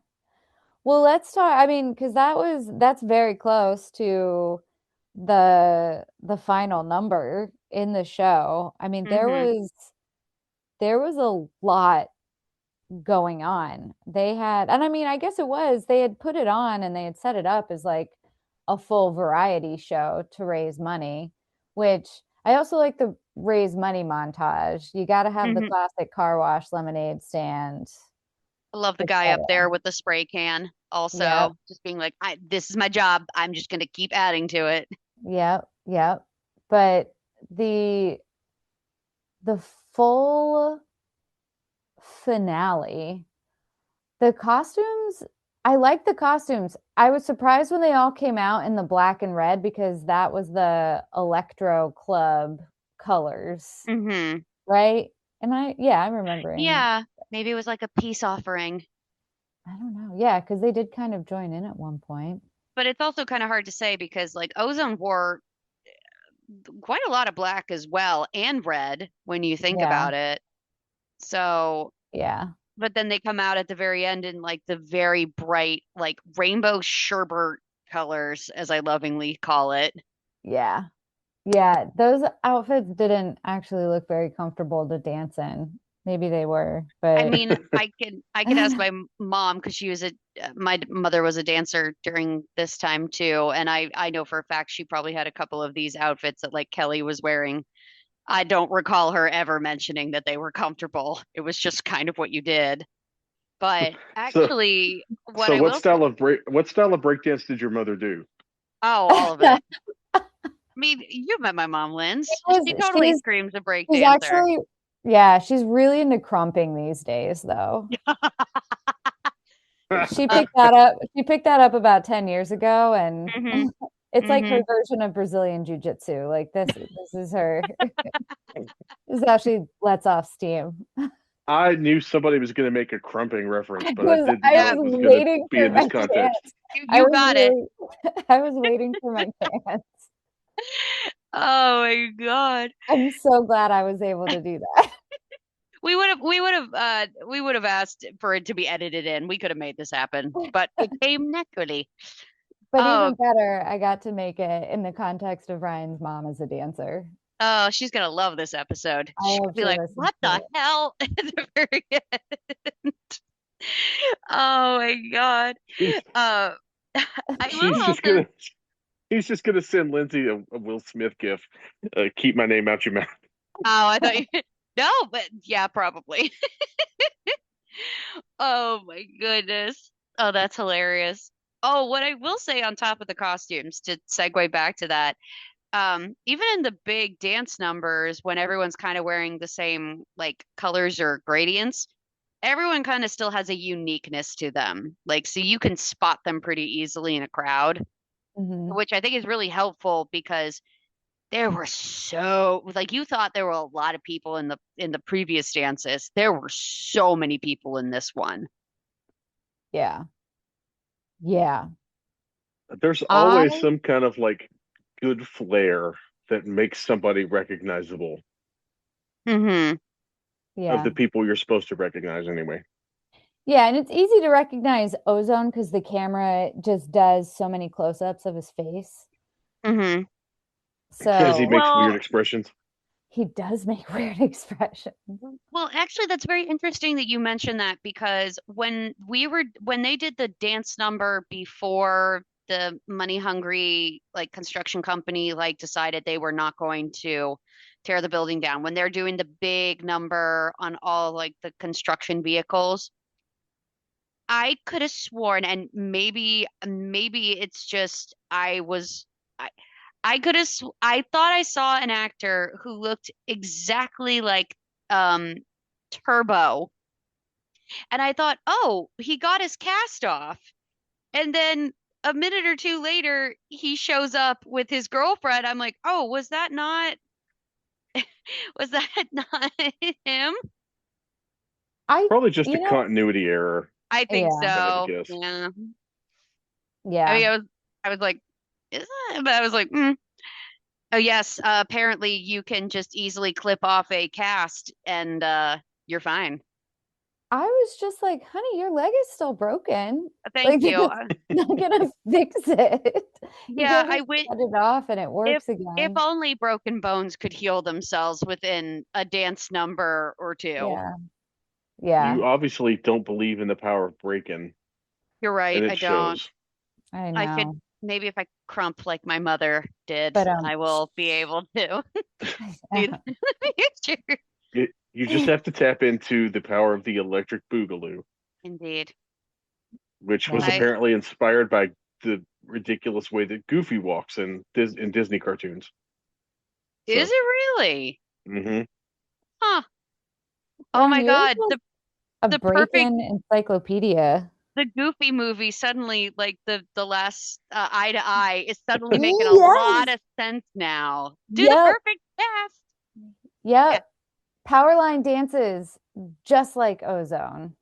Well, let's talk. I mean, because that's very close to the final number in the show. I mean, there Hmm. was there was a lot going on. They had, and I mean, I guess they had put it on and they had set it up as like a full variety show to raise money, which I also like the raise money montage. You got to have the Hmm. classic car wash, lemonade stand, I love the guy up etc. there with the spray can. Yep. Also, just being like, this is my job. I'm just going to keep adding to it. Yep. Yep. But the full finale, the costumes, I like the costumes. I was surprised when they all came out in the black and red because that was the Electro Club colors, Hmm. right? I'm remembering. Yeah, maybe it was like a peace offering. I don't know. Yeah, because they did kind of join in at one point. But it's also kind of hard to say because like Ozone wore quite a lot of black as well and red when you think Yeah. about it. So Yeah. but then they come out at the very end in like the very bright, like rainbow sherbet colors, as I lovingly call it. Yeah. Yeah, those outfits didn't actually look very comfortable to dance in. Maybe they were, I but mean, I could ask my mom because my mother was a dancer during this time too, and I know for a fact she probably had a couple of these outfits that like Kelly was wearing. I don't recall her ever mentioning that they were comfortable. It was just kind of what you did. But So, actually, what so I will say, what style of breakdance did your mother do? oh, all of it. I mean, you met my mom, Linz. She totally screams a break she's dancer. actually, yeah, she's really into crumping these days, though. She picked that up. She picked that up about 10 years ago, and Mhm. it's like her Mhm. version of Brazilian jiu-jitsu. Like this is her. This is how she lets off steam. I knew somebody was going to make a crumping reference, but I I didn't know Yeah, was it was going to waiting be for in this my context. chance. you got it. I was waiting for my chance. Oh my God. I'm so glad I was able to do that. We would have asked for it to be edited in. We could have made this happen, but it came naturally. But Oh, even better, I got to make it in the context of Ryan's mom as a dancer. oh, she's gonna love this episode. I She's gonna hope be she like, listens "What to the it. hell?" at the very end. Oh my God. He's, Uh, I she's will just also. gonna he's just gonna send Lindsay a Will Smith gif. Keep my name out your mouth. Oh, I thought you. No, but yeah, probably. Oh my goodness. Oh, that's hilarious. Oh, what I will say on top of the costumes to segue back to that, even in the big dance numbers when everyone's kind of wearing the same like colors or gradients, everyone kind of still has a uniqueness to them. Like, so you can spot them pretty easily in a crowd, Mhm. which I think is really helpful because there were so like you thought there were a lot of people in the previous dances. There were so many people in this one. Yeah. Yeah. There's I always some kind of like good flair that makes somebody recognizable Hmm. of yeah. the people you're supposed to recognize anyway. Yeah, and it's easy to recognize Ozone because the camera just does so many close-ups of his face. Hmm. Because he So makes weird Well, expressions. he does make weird expressions. well, actually, that's very interesting that you mentioned that because when they did the dance number before the money hungry like construction company like decided they were not going to tear the building down, when they're doing the big number on all like the construction vehicles, I could have sworn, and maybe it's just I could have I thought I saw an actor who looked exactly like um Turbo, and I thought, oh, he got his cast off, and then a minute or two later he shows up with his girlfriend. I'm like, oh, was that not him? I, Probably just a you know, continuity error, I think yeah, kind of a so. guess. Yeah. I yeah. mean, I was like, is that? But I was like, oh yes, apparently you can just easily clip off a cast and you're fine. I was just like, honey, your leg is still broken. Thank Like, you. it's not gonna fix it. You Yeah, can't I just went cut it off and it if works if again. only broken bones could heal themselves within a dance number or two. Yeah. Yeah. You obviously don't believe in the power of Breakin, You're right, and I it don't. shows. I I should know. maybe if I crump like my mother did, But I will be able to. See the future. You just have to tap into the power of the electric Boogaloo, Indeed. which was yeah. I apparently inspired by the ridiculous way that Goofy walks in Disney cartoons. Is So, it really? hmm Huh. Oh Ryan, my you're God. a The perfect Breakin' encyclopedia. the Goofy movie suddenly, like the last Eye to Eye, is suddenly making a Yes. lot of sense now. Do the Yep. perfect cast. Yeah, Yep. Powerline dances just like Ozone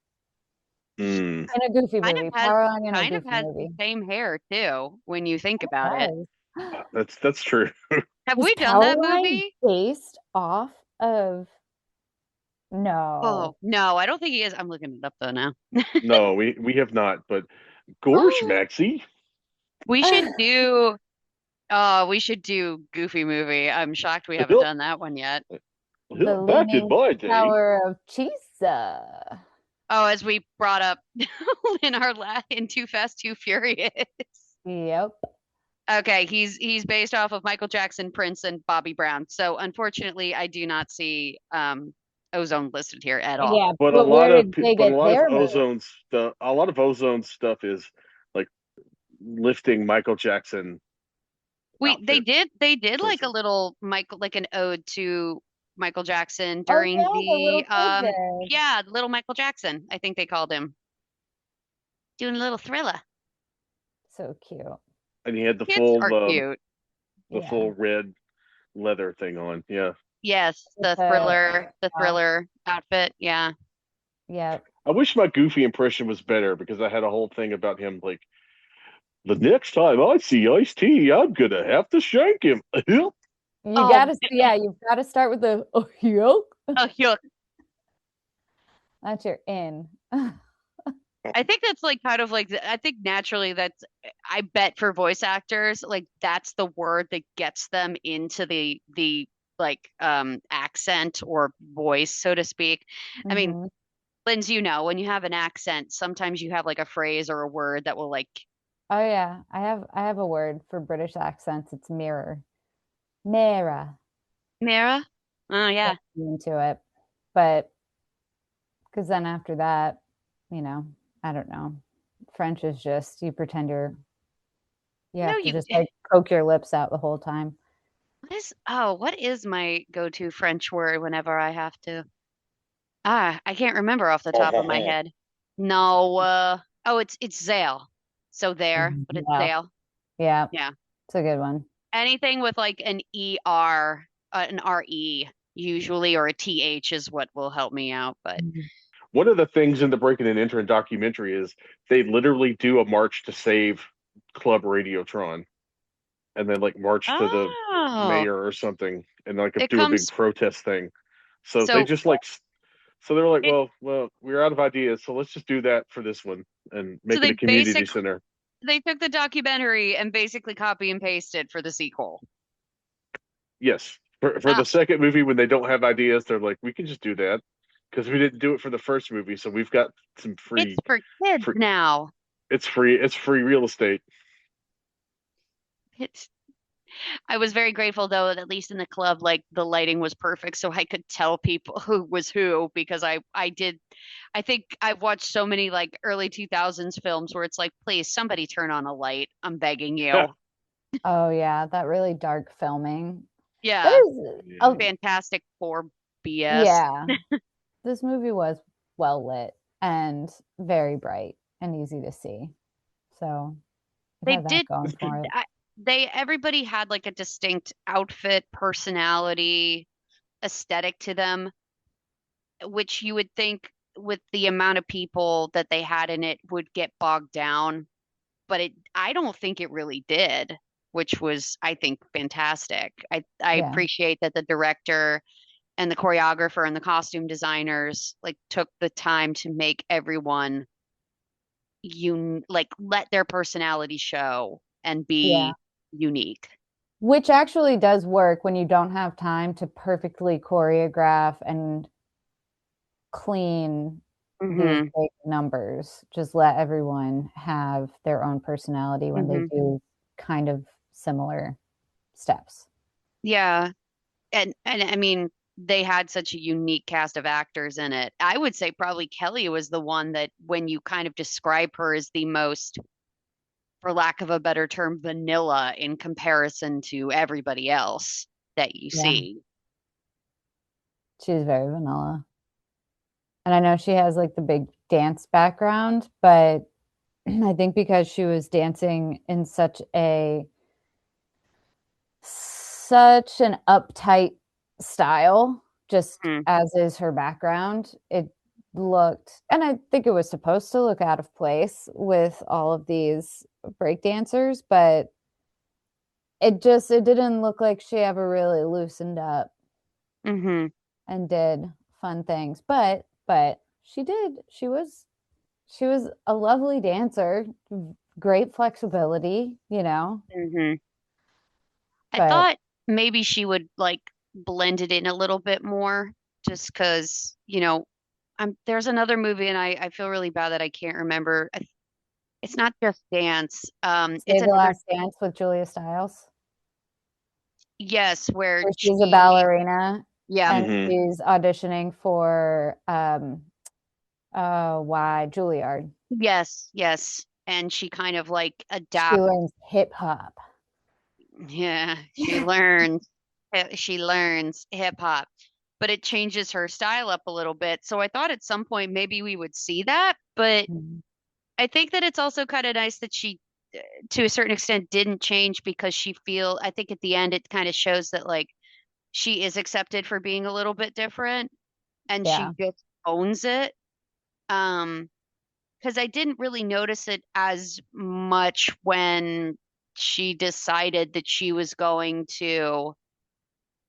mm, in a Goofy kind of movie. has Powerline in a kind of Goofy has the movie. same hair too, when you think about it. Does. that's true. Have Is we done that Powerline movie? based off of No. Oh, no, I don't think he is. I'm looking it up though now. No, we have not. But Gorge Maxie. We should do Goofy movie. I'm shocked we haven't Yep. done that one yet. The Back in Leaning my day. Tower of Cheese. Oh, as we brought up in Too Fast, Too Furious. Yep. Okay, he's based off of Michael Jackson, Prince, and Bobby Brown. So unfortunately, I do not see Ozone listed here at all. Yeah, But but where did they get their movie? A lot of Ozone stuff is like lifting Michael Jackson They outfit. did like a little like an ode to Michael Jackson Oh during yeah, the little kid did. yeah, little Michael Jackson, I think they called him. Doing a little Thriller. So cute. And he had the Kids are cute. full red leather thing on. Yeah. Yes, the Thriller outfit. Yeah. Yeah. I wish my Goofy impression was better because I had a whole thing about him like the next time I see Ice-T, I'm gonna have to shank him. You've got to start with the yuck. Oh, yuck. That's your in. I think that's like kind of like I think naturally I bet for voice actors like that's the word that gets them into the like accent or voice, so to speak. I mean, Lindsay, when you have an accent, sometimes you have like a phrase or a word that will like. Oh yeah, I have a word for British accents. It's mirror. Mirror. Mirror? Oh yeah. Into it. But because then after that, I don't know. French is just you pretend you have to just like poke your lips out the whole time. What is my go-to French word whenever I have to? I can't remember off the top of my head. No, it's Zale. So there, but it's Zale. Yeah. Yeah. It's a good one. Anything with like an ER, an RE usually, or a TH is what will help me out. But one of the things in the Breakin' and Entering documentary is they literally do a march to save Club Radiotron, and then like march to the mayor or something, and like do a big protest thing. So they just like, so they're like, well, we're out of ideas, so let's just do that for this one and make it a community center. They took the documentary and basically copy and pasted for the sequel. Yes, for the second movie when they don't have ideas, they're like, we can just do that. Because we didn't do it for the first movie, so we've got some free. It's for kids now. It's free. It's free real estate. I was very grateful though that at least in the club, like the lighting was perfect, so I could tell people who was who because I think I've watched so many like early 2000s films where it's like, please somebody turn on a light. I'm begging you. Oh yeah, that really dark filming. Yeah. That is a Fantastic Four BS. Yeah. This movie was well lit and very bright and easy to see. So they did everybody had like a distinct outfit, personality, aesthetic to them, which you would think with the amount of people that they had in it would get bogged down, but I don't think it really did, which was, I think, fantastic. I appreciate that the director and the choreographer and the costume designers like took the time to make everyone let their personality show and be unique. Which actually does work when you don't have time to perfectly choreograph and clean these big numbers. Just let everyone have their own personality when they do kind of similar steps. Yeah. And I mean, they had such a unique cast of actors in it. I would say probably Kelly was the one that when you kind of describe her as the most, for lack of a better term, vanilla in comparison to everybody else that you see. She's very vanilla. And I know she has like the big dance background, but I think because she was dancing in such an uptight style, just as is her background, it looked, and I think it was supposed to look out of place with all of these break dancers, but it didn't look like she ever really loosened up and did fun things. But she was a lovely dancer, great flexibility, you know. Mm-hmm. I But thought maybe she would like blend it in a little bit more just because, there's another movie and I feel really bad that I can't remember. It's not just dance. It's Save the another, Last Dance with Julia Stiles, yes, where where she's a she, ballerina yeah, and Mhm. she's auditioning for why Juilliard. yes. And she kind of like She adapts. learns hip hop. Yeah, she learns hip hop, but it changes her style up a little bit. So I thought at some point maybe we would see that, but Mhm. I think that it's also kind of nice that she, to a certain extent, didn't change because I think at the end it kind of shows that like she is accepted for being a little bit different and Yeah. she just owns it. Um, because I didn't really notice it as much when she decided that she was going to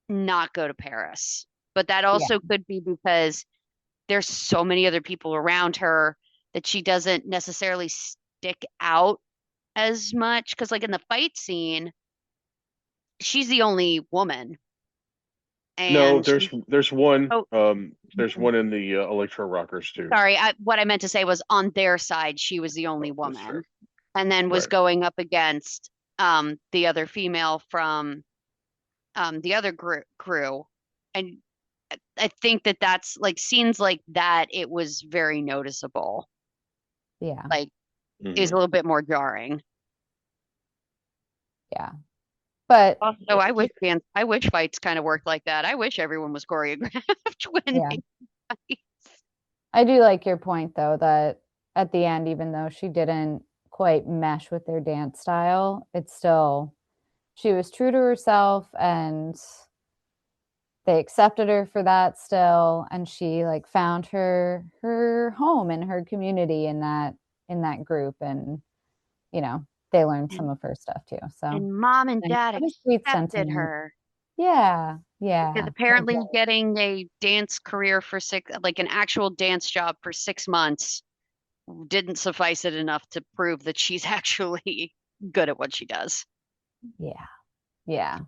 not go to Paris. But that Yeah. also could be because there's so many other people around her that she doesn't necessarily stick out as much. Because, like in the fight scene, she's the only woman, No, and oh, there's one in the Electro Rockers too. sorry, what I meant to say was on their side, she was the only That's fair. woman, and then was Right. going up against the other female from the other crew, and I think that that's like scenes like that. It was very noticeable. Yeah. Like it was a Mhm. little bit more jarring. Yeah. But Also, I wish fights kind of worked like that. I wish everyone was choreographed when yeah, they fight. I do like your point though that at the end, even though she didn't quite mesh with their dance style, it's still she was true to herself and they accepted her for that still, and she like found her home in her community in that group, and you know they learned some And, of her stuff too. So and mom and nice. dad What a sweet accepted sentiment. her Yeah, because yeah. apparently getting a dance career for like an actual dance job for 6 months didn't suffice it enough to prove that she's actually good at what she does. Yeah, yeah.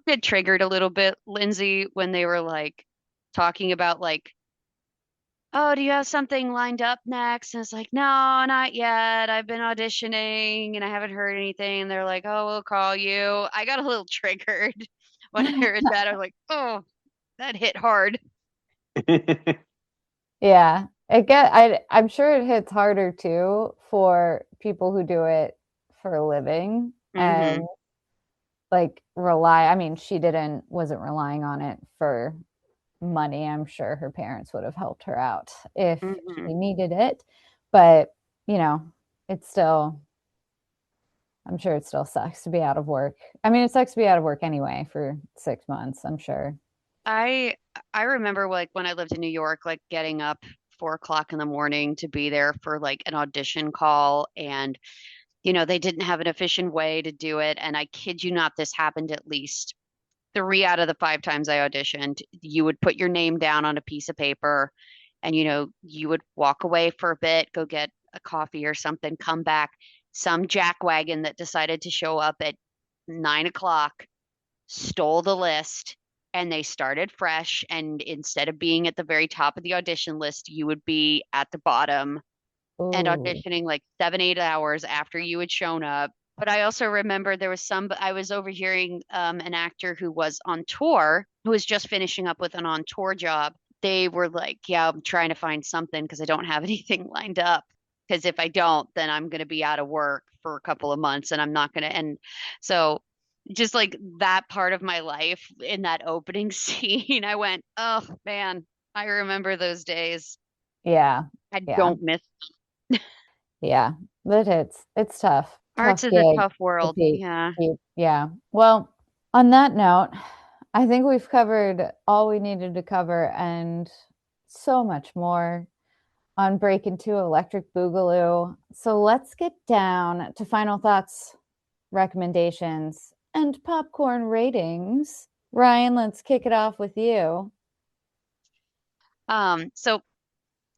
Get triggered a little bit, Lindsey, when they were like talking about like, oh, do you have something lined up next? And it's like, no, not yet. I've been auditioning and I haven't heard anything. And they're like, oh, we'll call you. I got a little triggered when I heard that. I was like, oh, that hit hard. Yeah, I'm sure it hits harder too for people who do it for a living Mm-hmm. and like rely. I mean, she didn't wasn't relying on it for money. I'm sure her parents would have helped her out if Mm-hmm. she needed it. But, you know, it's still I'm sure it still sucks to be out of work. I mean, it sucks to be out of work anyway for 6 months, I'm sure. I I remember like when I lived in New York, like getting up 4 o'clock in the morning to be there for like an audition call, and they didn't have an efficient way to do it. And I kid you not, this happened at least 3 out of the 5 times I auditioned. You would put your name down on a piece of paper, and you would walk away for a bit, go get a coffee or something, come back. Some jackwagon that decided to show up at 9 o'clock stole the list and they started fresh. And instead of being at the very top of the audition list, you would be at the bottom and Ooh. auditioning like 7, 8 hours after you had shown up. But I also remember I was overhearing an actor who was on tour, who was just finishing up with an on tour job. They were like, yeah, I'm trying to find something because I don't have anything lined up. Because if I don't, then I'm going to be out of work for a couple of months and I'm not going to. And so just like that part of my life in that opening scene, I went, oh man, I remember those days. Yeah. I Yeah. don't miss. Yeah. But it's tough. Arts Tough is a gig tough to world. keep, Yeah. yeah. Well, on that note, I think we've covered all we needed to cover and so much more on Breakin' 2 Electric Boogaloo. So let's get down to final thoughts, recommendations, and popcorn ratings. Ryan, let's kick it off with you. So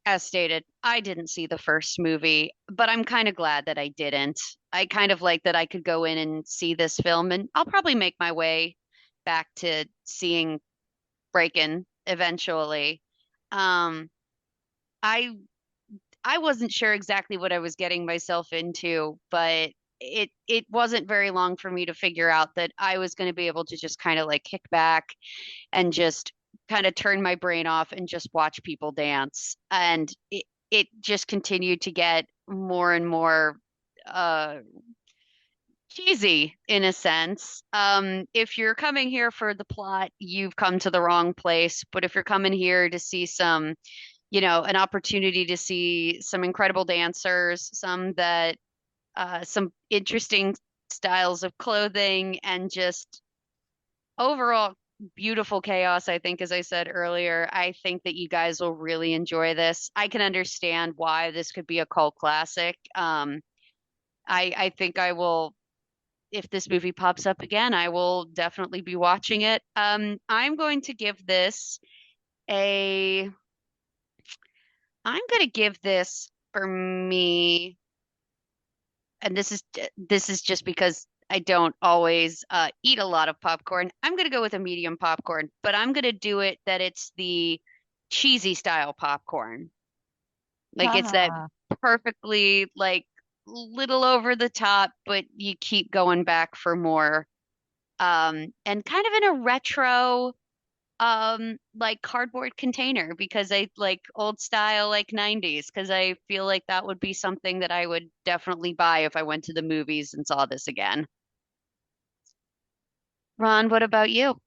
as stated, I didn't see the first movie, but I'm kind of glad that I didn't. I kind of like that I could go in and see this film, and I'll probably make my way back to seeing Breakin' eventually. Um, I I wasn't sure exactly what I was getting myself into, but it wasn't very long for me to figure out that I was going to be able to just kind of like kick back and just kind of turn my brain off and just watch people dance. And it just continued to get more and more uh cheesy in a sense. If you're coming here for the plot, you've come to the wrong place. But if you're coming here to see some, an opportunity to see some incredible dancers, some interesting styles of clothing, and just overall beautiful chaos, I think, as I said earlier, I think that you guys will really enjoy this. I can understand why this could be a cult classic. I think I will, if this movie pops up again, I will definitely be watching it. I'm going to give this a, I'm going to give this for me, and this is just because I don't always eat a lot of popcorn. I'm going to go with a medium popcorn, but I'm going to do it that it's the cheesy style popcorn. Like it's that Ah, perfectly like little over the top, but you keep going back for more. And kind of in a retro like cardboard container because I like old style like 90s because I feel like that would be something that I would definitely buy if I went to the movies and saw this again. Ron, what about you?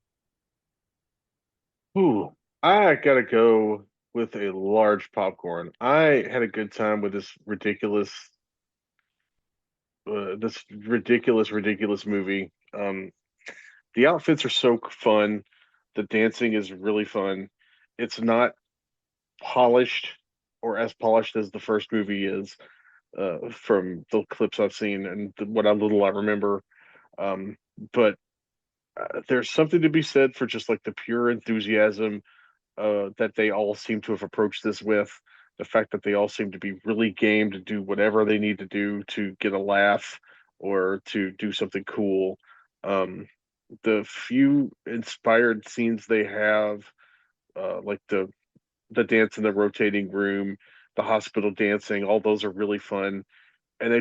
Ooh, I gotta go with a large popcorn. I had a good time with ridiculous movie. The outfits are so fun. The dancing is really fun. It's not polished or as polished as the first movie is, from the clips I've seen and what I little I remember. Um, but there's something to be said for just like the pure enthusiasm that they all seem to have approached this with. The fact that they all seem to be really game to do whatever they need to do to get a laugh or to do something cool. Um, the few inspired scenes they have, like the dance in the rotating room, the hospital dancing, all those are really fun, and they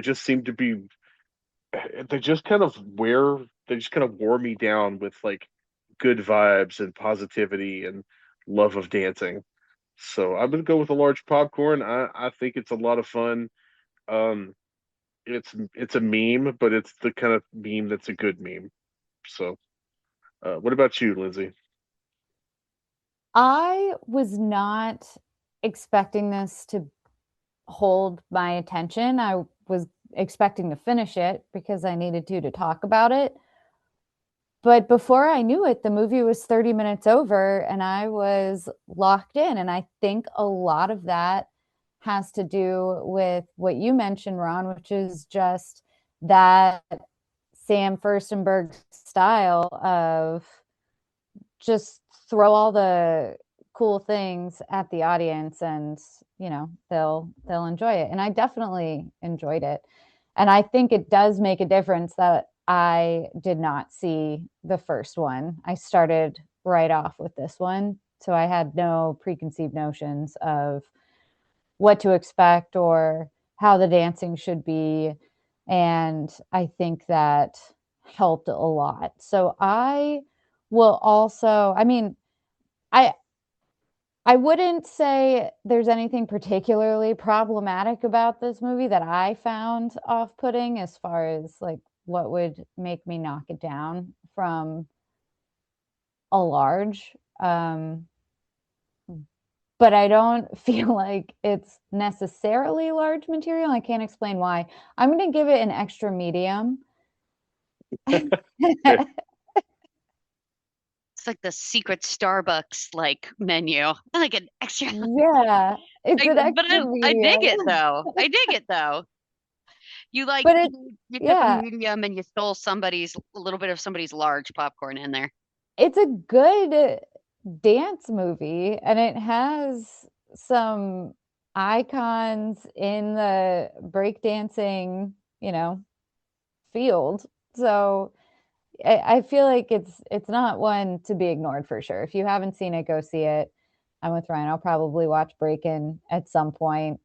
just kind of wear they just kind of wore me down with like good vibes and positivity and love of dancing. So I'm gonna go with a large popcorn. I think it's a lot of fun. Um, it's a meme, but it's the kind of meme that's a good meme. So, what about you, Lindsay? I was not expecting this to hold my attention. I was expecting to finish it because I needed to talk about it. But before I knew it, the movie was 30 minutes over and I was locked in. And I think a lot of that has to do with what you mentioned, Ron, which is just that Sam Furstenberg style of just throw all the cool things at the audience and they'll enjoy it. And I definitely enjoyed it. And I think it does make a difference that I did not see the first one. I started right off with this one, so I had no preconceived notions of what to expect or how the dancing should be, and I think that helped a lot. So I will also, I mean, I I wouldn't say there's anything particularly problematic about this movie that I found off-putting as far as like what would make me knock it down from a large. But I don't feel like it's necessarily large material. I can't explain why. I'm going to give it an extra medium. It's like the secret Starbucks like menu, like an extra. Yeah, it's an But extra I dig medium. it though. I dig it though. You like But it, you took a yeah, medium and you stole somebody's a little bit of somebody's large popcorn in there. it's a good dance movie, and it has some icons in the breakdancing, field. So I feel like it's not one to be ignored for sure. If you haven't seen it, go see it. I'm with Ryan. I'll probably watch Breakin at some point.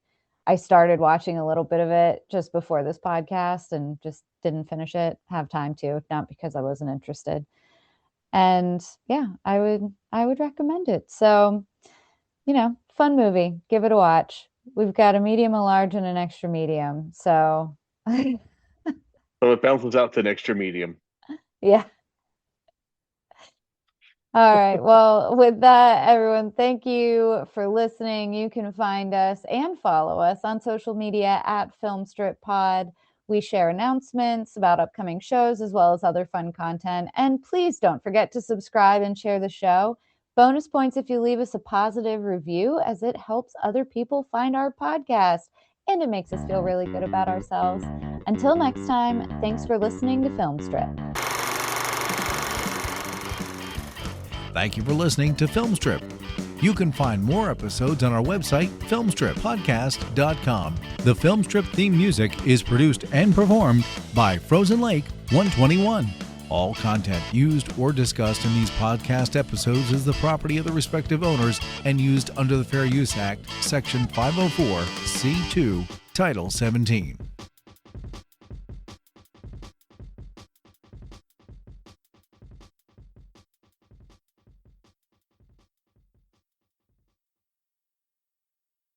I started watching a little bit of it just before this podcast and just didn't finish it. Have time to, not because I wasn't interested. And yeah, I would recommend it. So, fun movie. Give it a watch. We've got a medium, a large, and an extra medium. So So it balances out to an extra medium. yeah. All right. Well, with that, everyone, thank you for listening. You can find us and follow us on social media at FilmstripPod. We share announcements about upcoming shows as well as other fun content. And please don't forget to subscribe and share the show. Bonus points if you leave us a positive review, as it helps other people find our podcast and it makes us feel really good about ourselves. Until next time, thanks for listening to Filmstrip. Thank you for listening to Filmstrip. You can find more episodes on our website, filmstrippodcast.com. The Filmstrip theme music is produced and performed by Frozen Lake 121. All content used or discussed in these podcast episodes is the property of the respective owners and used under the Fair Use Act, Section 504, C2, Title 17.